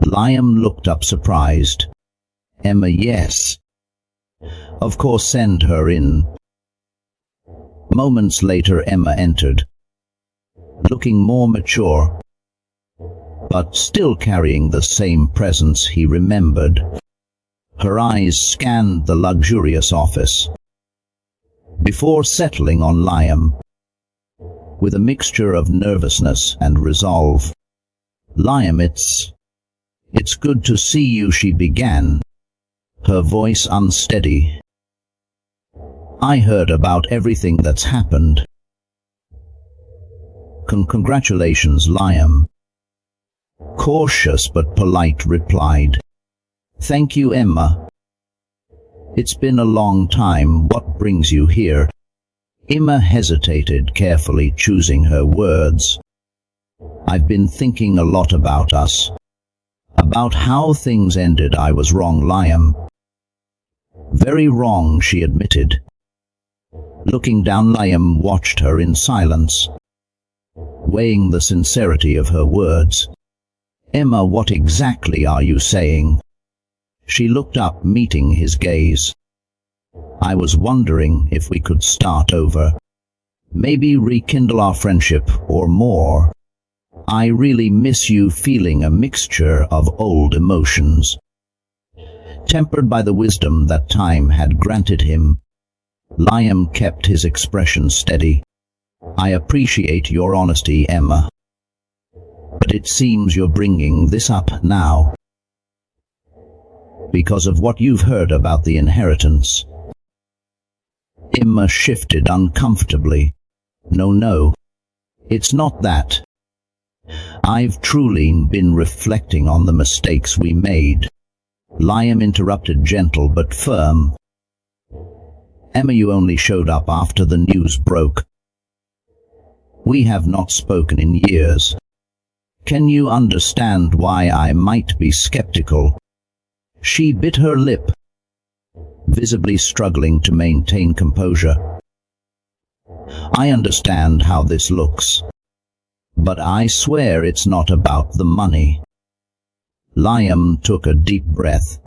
Liam looked up surprised. "Emma, yes. Of course, send her in." Moments later, Emma entered, looking more mature, but still carrying the same presence he remembered. Her eyes scanned the luxurious office before settling on Liam with a mixture of nervousness and resolve. "Liam, it's good to see you," she began, her voice unsteady. "I heard about everything that's happened." Congratulations, Liam," cautious but polite replied. "Thank you, Emma. It's been a long time. What brings you here?" Emma hesitated, carefully choosing her words. "I've been thinking a lot about us, about how things ended." "I was wrong, Liam. Very wrong," she admitted. Looking down, Liam watched her in silence, weighing the sincerity of her words. "Emma, what exactly are you saying?" She looked up, meeting his gaze. "I was wondering if we could start over. Maybe rekindle our friendship, or more. I really miss you." Feeling a mixture of old emotions, tempered by the wisdom that time had granted him, Liam kept his expression steady. "I appreciate your honesty, Emma, but it seems you're bringing this up now because of what you've heard about the inheritance." Emma shifted uncomfortably. No, it's not that. I've truly been reflecting on the mistakes we made." Liam interrupted, gentle but firm. "Emma, you only showed up after the news broke. We have not spoken in years. Can you understand why I might be skeptical?" She bit her lip, visibly struggling to maintain composure. "I understand how this looks, but I swear it's not about the money." Liam took a deep breath,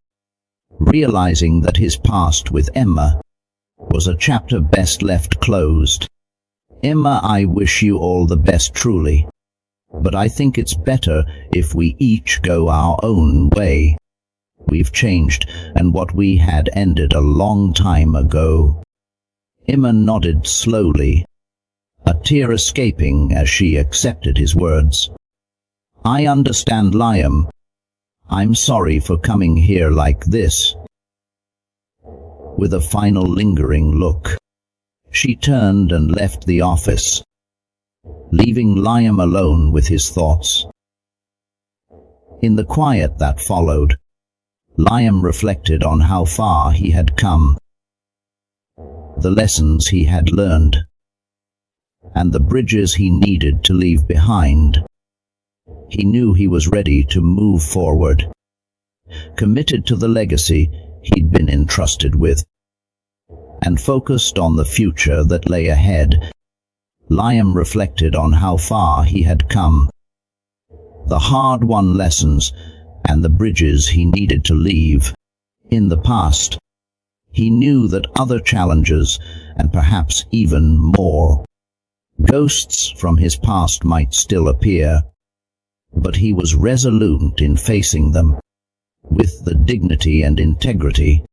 realizing that his past with Emma was a chapter best left closed. "Emma, I wish you all the best, truly, but I think it's better if we each go our own way. We've changed, and what we had ended a long time ago." Emma nodded slowly, a tear escaping as she accepted his words. "I understand, Liam. I'm sorry for coming here like this." With a final lingering look, she turned and left the office, leaving Liam alone with his thoughts. In the quiet that followed, Liam reflected on how far he had come, the lessons he had learned, and the bridges he needed to leave behind. He knew he was ready to move forward, committed to the legacy he'd been entrusted with, and focused on the future that lay ahead. Liam reflected on how far he had come, the hard-won lessons, and the bridges he needed to leave. In the past, he knew that other challenges, and perhaps even more, ghosts from his past might still appear, but he was resolute in facing them, with the dignity and integrity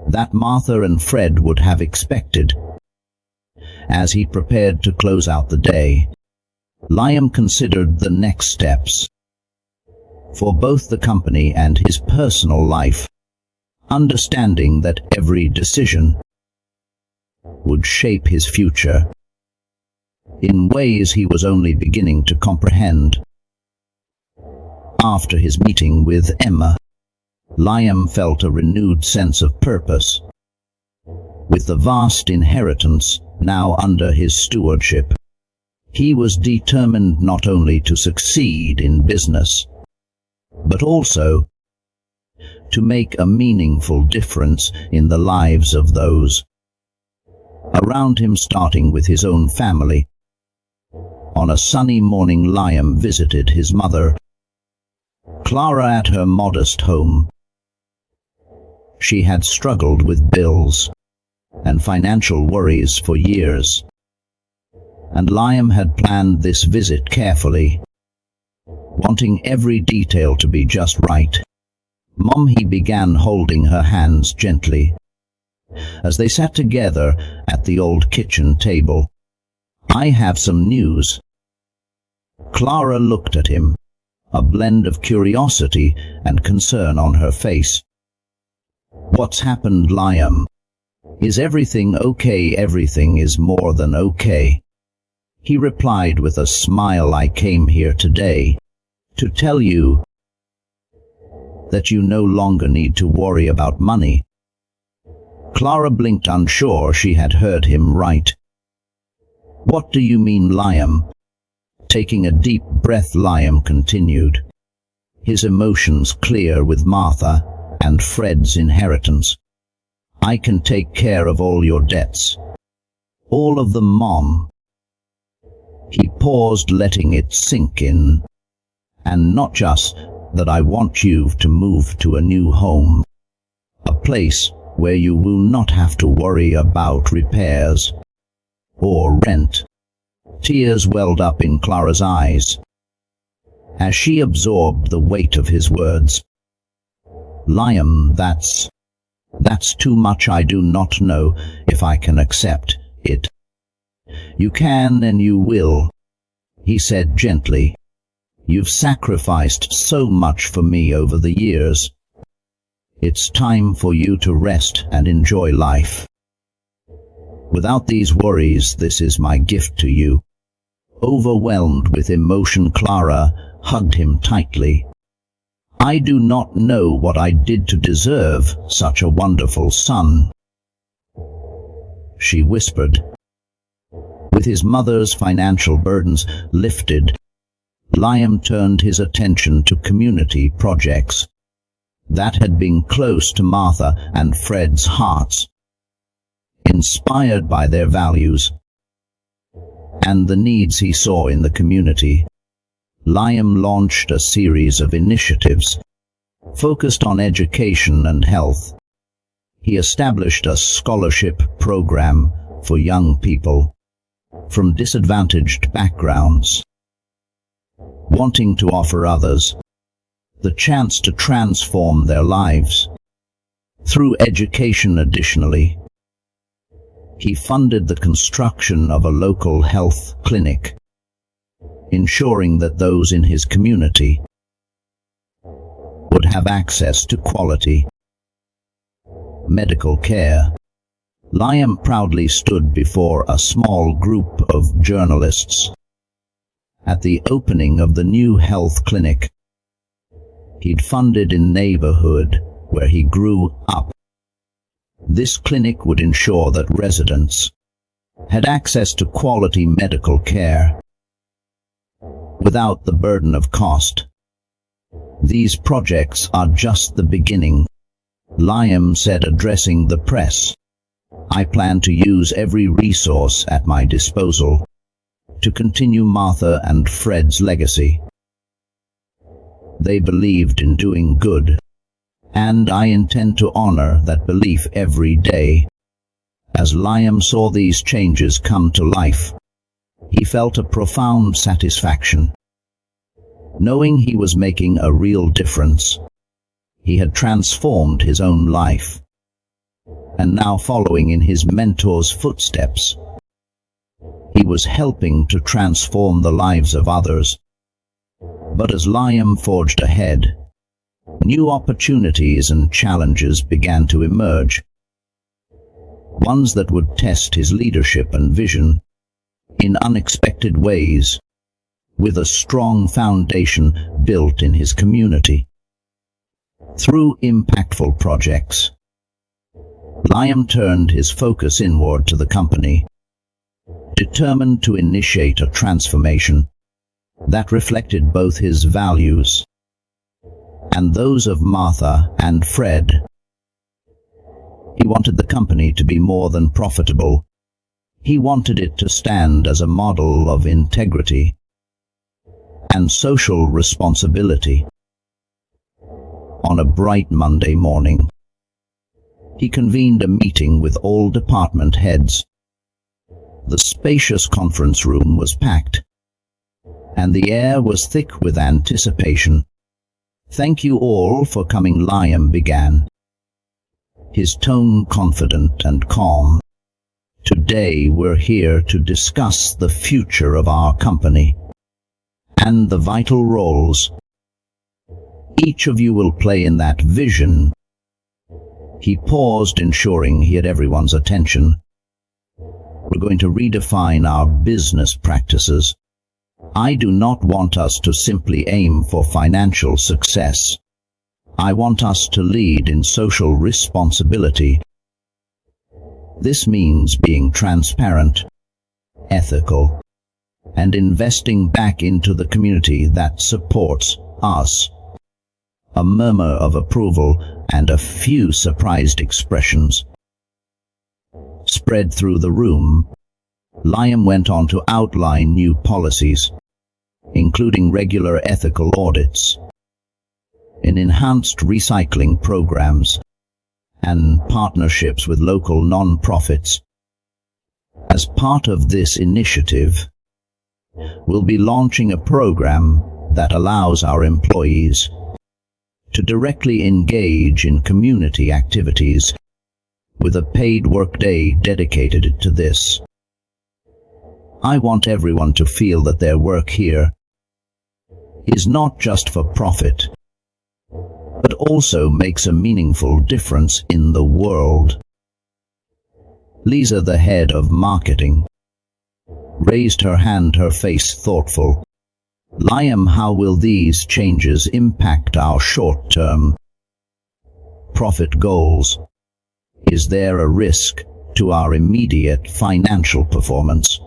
that Martha and Fred would have expected. As he prepared to close out the day, Liam considered the next steps for both the company and his personal life, understanding that every decision would shape his future in ways he was only beginning to comprehend. After his meeting with Emma, Liam felt a renewed sense of purpose. With the vast inheritance now under his stewardship, he was determined not only to succeed in business, but also to make a meaningful difference in the lives of those around him, starting with his own family. On a sunny morning, Liam visited his mother, Clara, at her modest home. She had struggled with bills and financial worries for years, and Liam had planned this visit carefully, wanting every detail to be just right. "Mom," he began, holding her hands gently as they sat together at the old kitchen table. "I have some news." Clara looked at him, a blend of curiosity and concern on her face. "What's happened, Liam? Is everything okay?" "Everything is more than okay," he replied with a smile. "I came here today to tell you that you no longer need to worry about money." Clara blinked, unsure she had heard him right. "What do you mean, Liam?" Taking a deep breath, Liam continued, his emotions clear. "With Martha and Fred's inheritance, I can take care of all your debts. All of them, Mom." He paused, letting it sink in. "And not just that, I want you to move to a new home, a place where you will not have to worry about repairs or rent." Tears welled up in Clara's eyes as she absorbed the weight of his words. "Liam, that's too much. I do not know if I can accept it." "You can and you will," he said gently. "You've sacrificed so much for me over the years. It's time for you to rest and enjoy life. Without these worries, this is my gift to you." Overwhelmed with emotion, Clara hugged him tightly. "I do not know what I did to deserve such a wonderful son," she whispered. With his mother's financial burdens lifted, Liam turned his attention to community projects that had been close to Martha and Fred's hearts. Inspired by their values and the needs he saw in the community, Liam launched a series of initiatives focused on education and health. He established a scholarship program for young people from disadvantaged backgrounds, wanting to offer others the chance to transform their lives through education. Additionally, he funded the construction of a local health clinic, ensuring that those in his community would have access to quality medical care. Liam proudly stood before a small group of journalists at the opening of the new health clinic he'd funded in the neighborhood where he grew up. This clinic would ensure that residents had access to quality medical care without the burden of cost. "These projects are just the beginning," Liam said, addressing the press. I plan to use every resource at my disposal to continue Martha and Fred's legacy. They believed in doing good, and I intend to honor that belief every day. As Liam saw these changes come to life, he felt a profound satisfaction, knowing he was making a real difference. He had transformed his own life, and now following in his mentor's footsteps, he was helping to transform the lives of others. But as Liam forged ahead, new opportunities and challenges began to emerge, ones that would test his leadership and vision in unexpected ways, with a strong foundation built in his community. Through impactful projects, Liam turned his focus inward to the company, determined to initiate a transformation that reflected both his values and those of Martha and Fred. He wanted the company to be more than profitable. He wanted it to stand as a model of integrity and social responsibility. On a bright Monday morning, he convened a meeting with all department heads. The spacious conference room was packed, and the air was thick with anticipation. "Thank you all for coming," Liam began, his tone confident and calm. "Today we're here to discuss the future of our company and the vital roles each of you will play in that vision." He paused, ensuring he had everyone's attention. "We're going to redefine our business practices. I do not want us to simply aim for financial success. I want us to lead in social responsibility. This means being transparent, ethical, and investing back into the community that supports us." A murmur of approval and a few surprised expressions spread through the room. Liam went on to outline new policies, including regular ethical audits, and enhanced recycling programs, and partnerships with local non-profits. As part of this initiative, we'll be launching a program that allows our employees to directly engage in community activities, with a paid workday dedicated to this. I want everyone to feel that their work here is not just for profit, but also makes a meaningful difference in the world. Lisa, the head of marketing, raised her hand, her face thoughtful. "Liam, how will these changes impact our short-term profit goals? Is there a risk to our immediate financial performance?"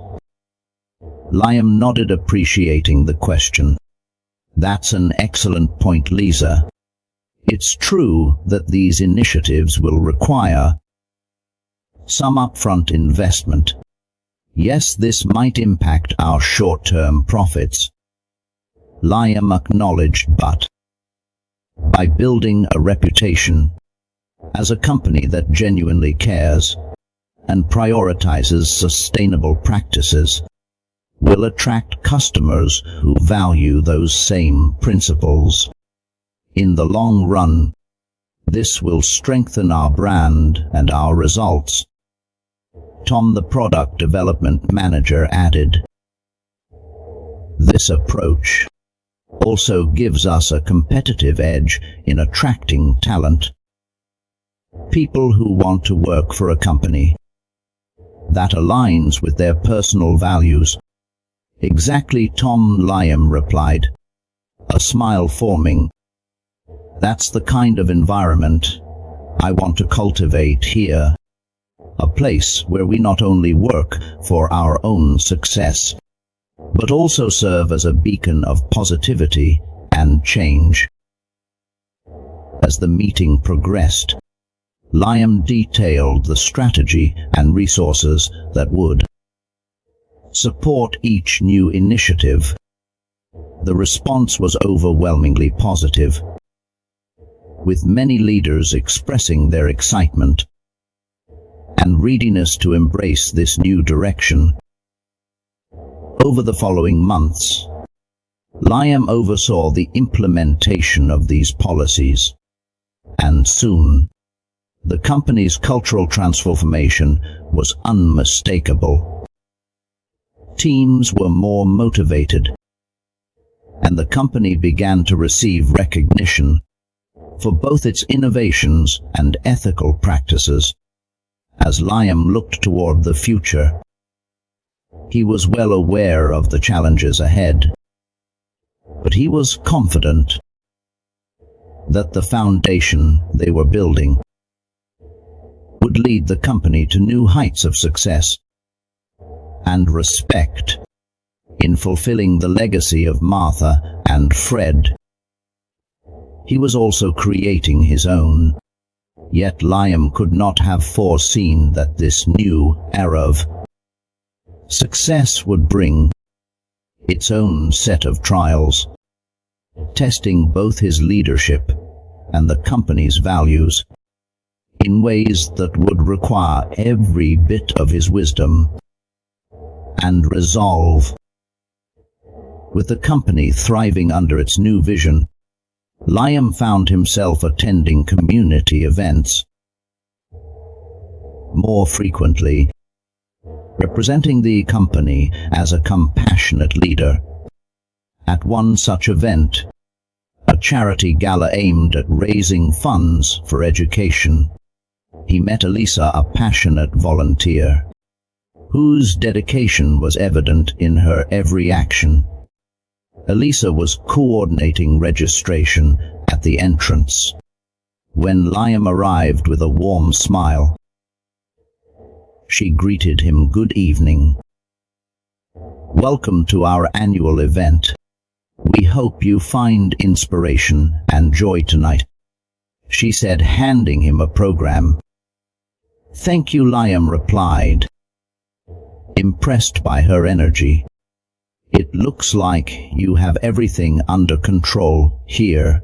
Liam nodded, appreciating the question. "That's an excellent point, Lisa. It's true that these initiatives will require some upfront investment. Yes, this might impact our short-term profits," Liam acknowledged, "but by building a reputation as a company that genuinely cares and prioritizes sustainable practices, we'll attract customers who value those same principles. In the long run, this will strengthen our brand and our results." Tom, the product development manager, added, "This approach also gives us a competitive edge in attracting talent, people who want to work for a company that aligns with their personal values." "Exactly, Tom," Liam replied, a smile forming. "That's the kind of environment I want to cultivate here. A place where we not only work for our own success, but also serve as a beacon of positivity and change." As the meeting progressed, Liam detailed the strategy and resources that would support each new initiative. The response was overwhelmingly positive, with many leaders expressing their excitement and readiness to embrace this new direction. Over the following months, Liam oversaw the implementation of these policies, and soon, the company's cultural transformation was unmistakable. Teams were more motivated, and the company began to receive recognition for both its innovations and ethical practices. As Liam looked toward the future, he was well aware of the challenges ahead, but he was confident that the foundation they were building would lead the company to new heights of success and respect in fulfilling the legacy of Martha and Fred. He was also creating his own, yet Liam could not have foreseen that this new era of success would bring its own set of trials, testing both his leadership and the company's values in ways that would require every bit of his wisdom and resolve. With the company thriving under its new vision, Liam found himself attending community events more frequently, representing the company as a compassionate leader. At one such event, a charity gala aimed at raising funds for education, he met Elisa, a passionate volunteer, whose dedication was evident in her every action. Elisa was coordinating registration at the entrance when Liam arrived with a warm smile. She greeted him, "Good evening. Welcome to our annual event. We hope you find inspiration and joy tonight," she said, handing him a program. "Thank you," Liam replied, impressed by her energy. "It looks like you have everything under control here."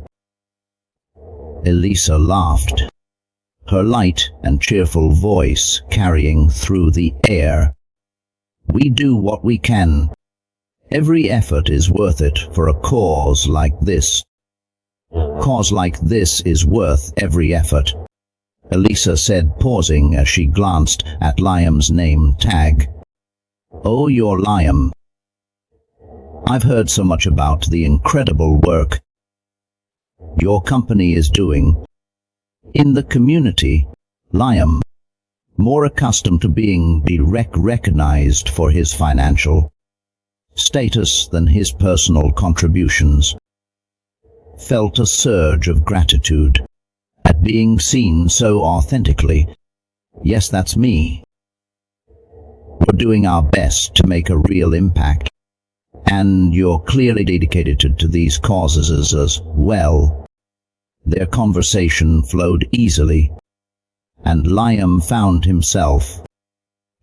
Elisa laughed, her light and cheerful voice carrying through the air. "We do what we can. Every effort is worth it for a cause like this. Cause like this is worth every effort," Elisa said, pausing as she glanced at Liam's name tag. "Oh, you're Liam. I've heard so much about the incredible work your company is doing in the community." Liam, more accustomed to being recognized for his financial status than his personal contributions, felt a surge of gratitude at being seen so authentically. "Yes, that's me. We're doing our best to make a real impact, and you're clearly dedicated to these causes as well." Their conversation flowed easily, and Liam found himself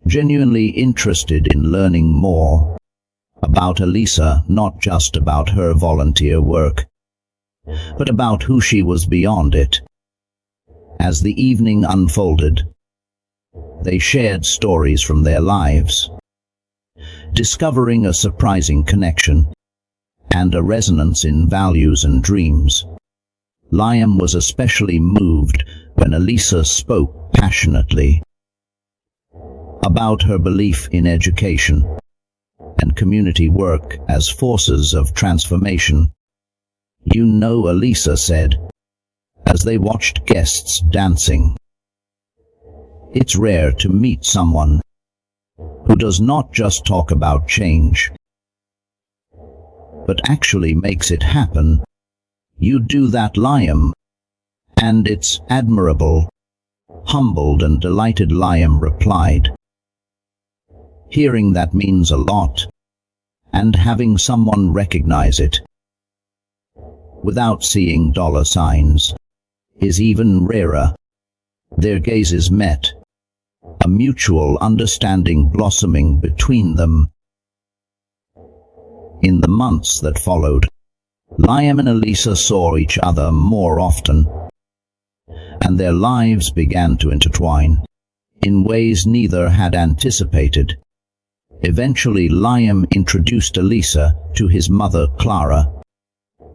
genuinely interested in learning more about Elisa, not just about her volunteer work, but about who she was beyond it. As the evening unfolded, they shared stories from their lives, discovering a surprising connection and a resonance in values and dreams. Liam was especially moved when Elisa spoke passionately about her belief in education and community work as forces of transformation. "You know," Elisa said, as they watched guests dancing, "it's rare to meet someone who does not just talk about change, but actually makes it happen. You do that, Liam, and it's admirable." Humbled and delighted, Liam replied. "Hearing that means a lot, and having someone recognize it without seeing dollar signs is even rarer." Their gazes met, a mutual understanding blossoming between them. In the months that followed, Liam and Elisa saw each other more often, and their lives began to intertwine in ways neither had anticipated. Eventually, Liam introduced Elisa to his mother, Clara,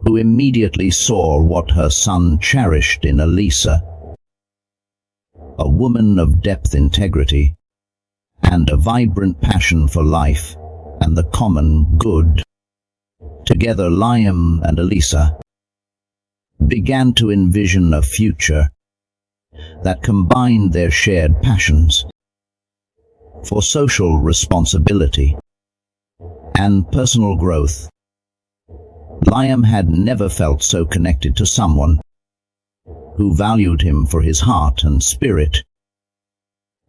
who immediately saw what her son cherished in Elisa: a woman of depth, integrity, and a vibrant passion for life and the common good. Together, Liam and Elisa began to envision a future that combined their shared passions for social responsibility and personal growth. Liam had never felt so connected to someone who valued him for his heart and spirit,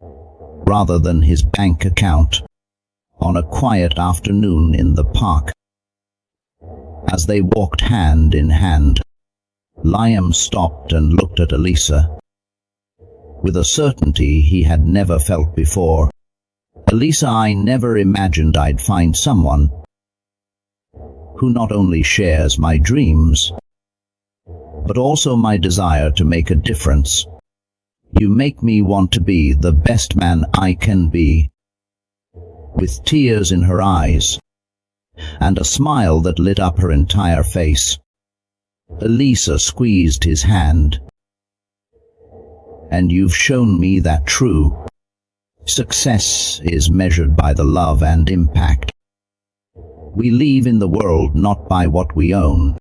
rather than his bank account. On a quiet afternoon in the park, as they walked hand in hand, Liam stopped and looked at Elisa with a certainty he had never felt before. "Elisa, I never imagined I'd find someone who not only shares my dreams, but also my desire to make a difference. You make me want to be the best man I can be." With tears in her eyes and a smile that lit up her entire face, Elisa squeezed his hand. "And you've shown me that true success is measured by the love and impact we leave in the world, not by what we own."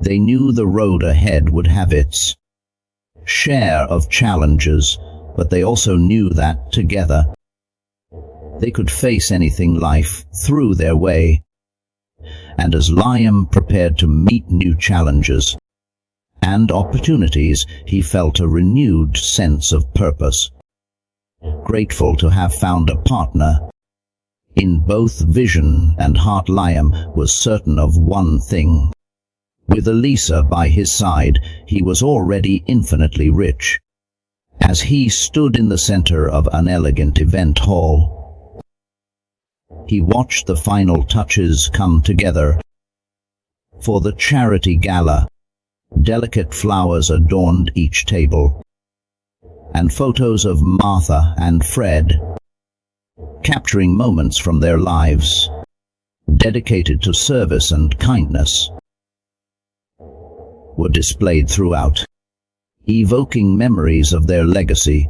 They knew the road ahead would have its share of challenges, but they also knew that together they could face anything life threw their way. And as Liam prepared to meet new challenges and opportunities, he felt a renewed sense of purpose. Grateful to have found a partner in both vision and heart, Liam was certain of one thing: with Elisa by his side, he was already infinitely rich. As he stood in the center of an elegant event hall, he watched the final touches come together for the charity gala. Delicate flowers adorned each table, and photos of Martha and Fred, capturing moments from their lives dedicated to service and kindness, were displayed throughout, evoking memories of their legacy.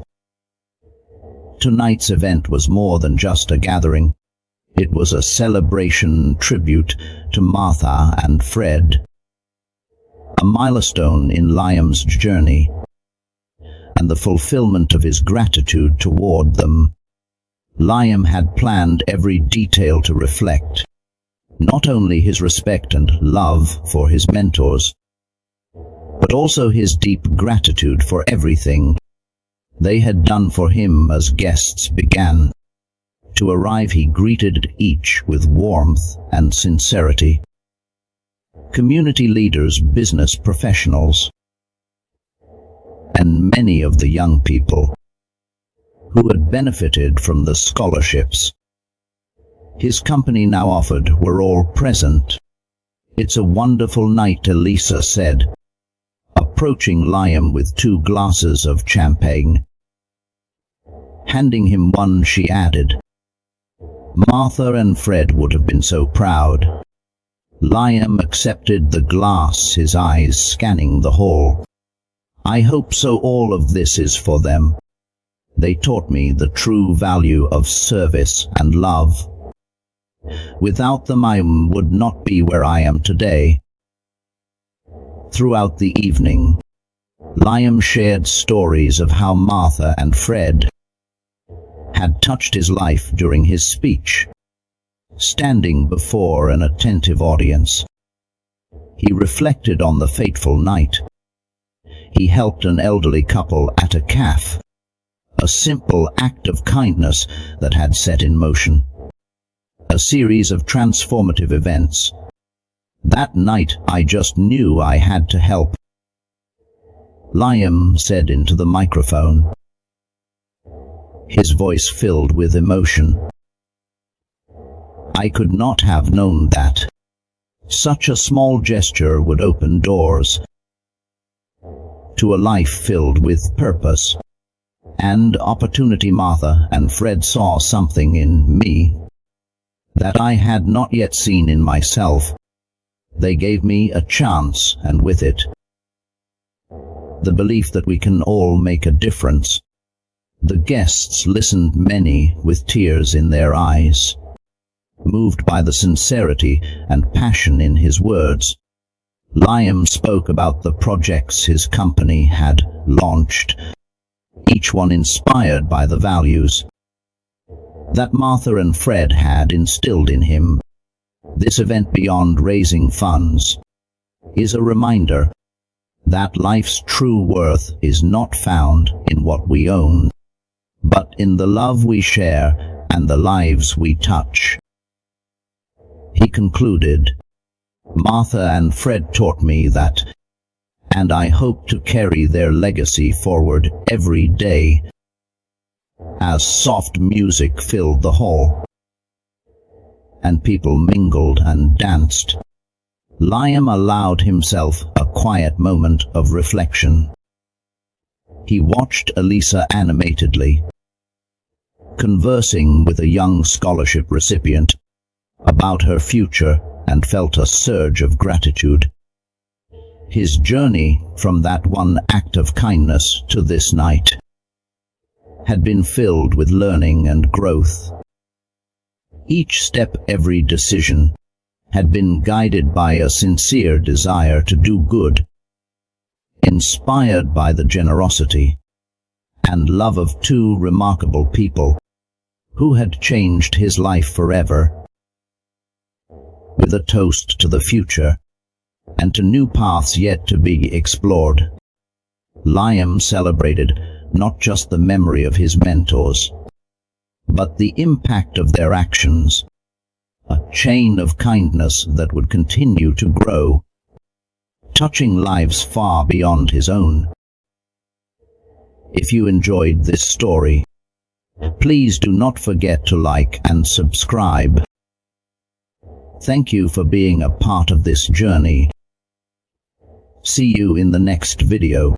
Tonight's event was more than just a gathering. It was a celebration tribute to Martha and Fred, a milestone in Liam's journey, and the fulfillment of his gratitude toward them. Liam had planned every detail to reflect not only his respect and love for his mentors, but also his deep gratitude for everything they had done for him. As guests began to arrive, he greeted each with warmth and sincerity. Community leaders, business professionals, and many of the young people who had benefited from the scholarships his company now offered were all present. "It's a wonderful night," Elisa said, approaching Liam with 2 glasses of champagne. Handing him one, she added, "Martha and Fred would have been so proud." Liam accepted the glass, his eyes scanning the hall. "I hope so. All of this is for them. They taught me the true value of service and love. Without them, I would not be where I am today." Throughout the evening, Liam shared stories of how Martha and Fred had touched his life during his speech. Standing before an attentive audience, he reflected on the fateful night. He helped an elderly couple at a cafe, a simple act of kindness that had set in motion a series of transformative events. "That night, I just knew I had to help." Liam said into the microphone, his voice filled with emotion. I could not have known that such a small gesture would open doors to a life filled with purpose and opportunity. Martha and Fred saw something in me that I had not yet seen in myself. They gave me a chance, and with it, the belief that we can all make a difference. The guests listened, many with tears in their eyes, moved by the sincerity and passion in his words. Liam spoke about the projects his company had launched, each one inspired by the values that Martha and Fred had instilled in him. This event, beyond raising funds, is a reminder that life's true worth is not found in what we own, but in the love we share and the lives we touch. He concluded, Martha and Fred taught me that, and I hope to carry their legacy forward every day. As soft music filled the hall, and people mingled and danced, Liam allowed himself a quiet moment of reflection. He watched Elisa animatedly, conversing with a young scholarship recipient about her future, and felt a surge of gratitude. His journey from that one act of kindness to this night had been filled with learning and growth. Each step, every decision, had been guided by a sincere desire to do good, inspired by the generosity and love of two remarkable people who had changed his life forever. With a toast to the future and to new paths yet to be explored, Liam celebrated not just the memory of his mentors, but the impact of their actions, a chain of kindness that would continue to grow, touching lives far beyond his own. If you enjoyed this story, please do not forget to like and subscribe. Thank you for being a part of this journey. See you in the next video.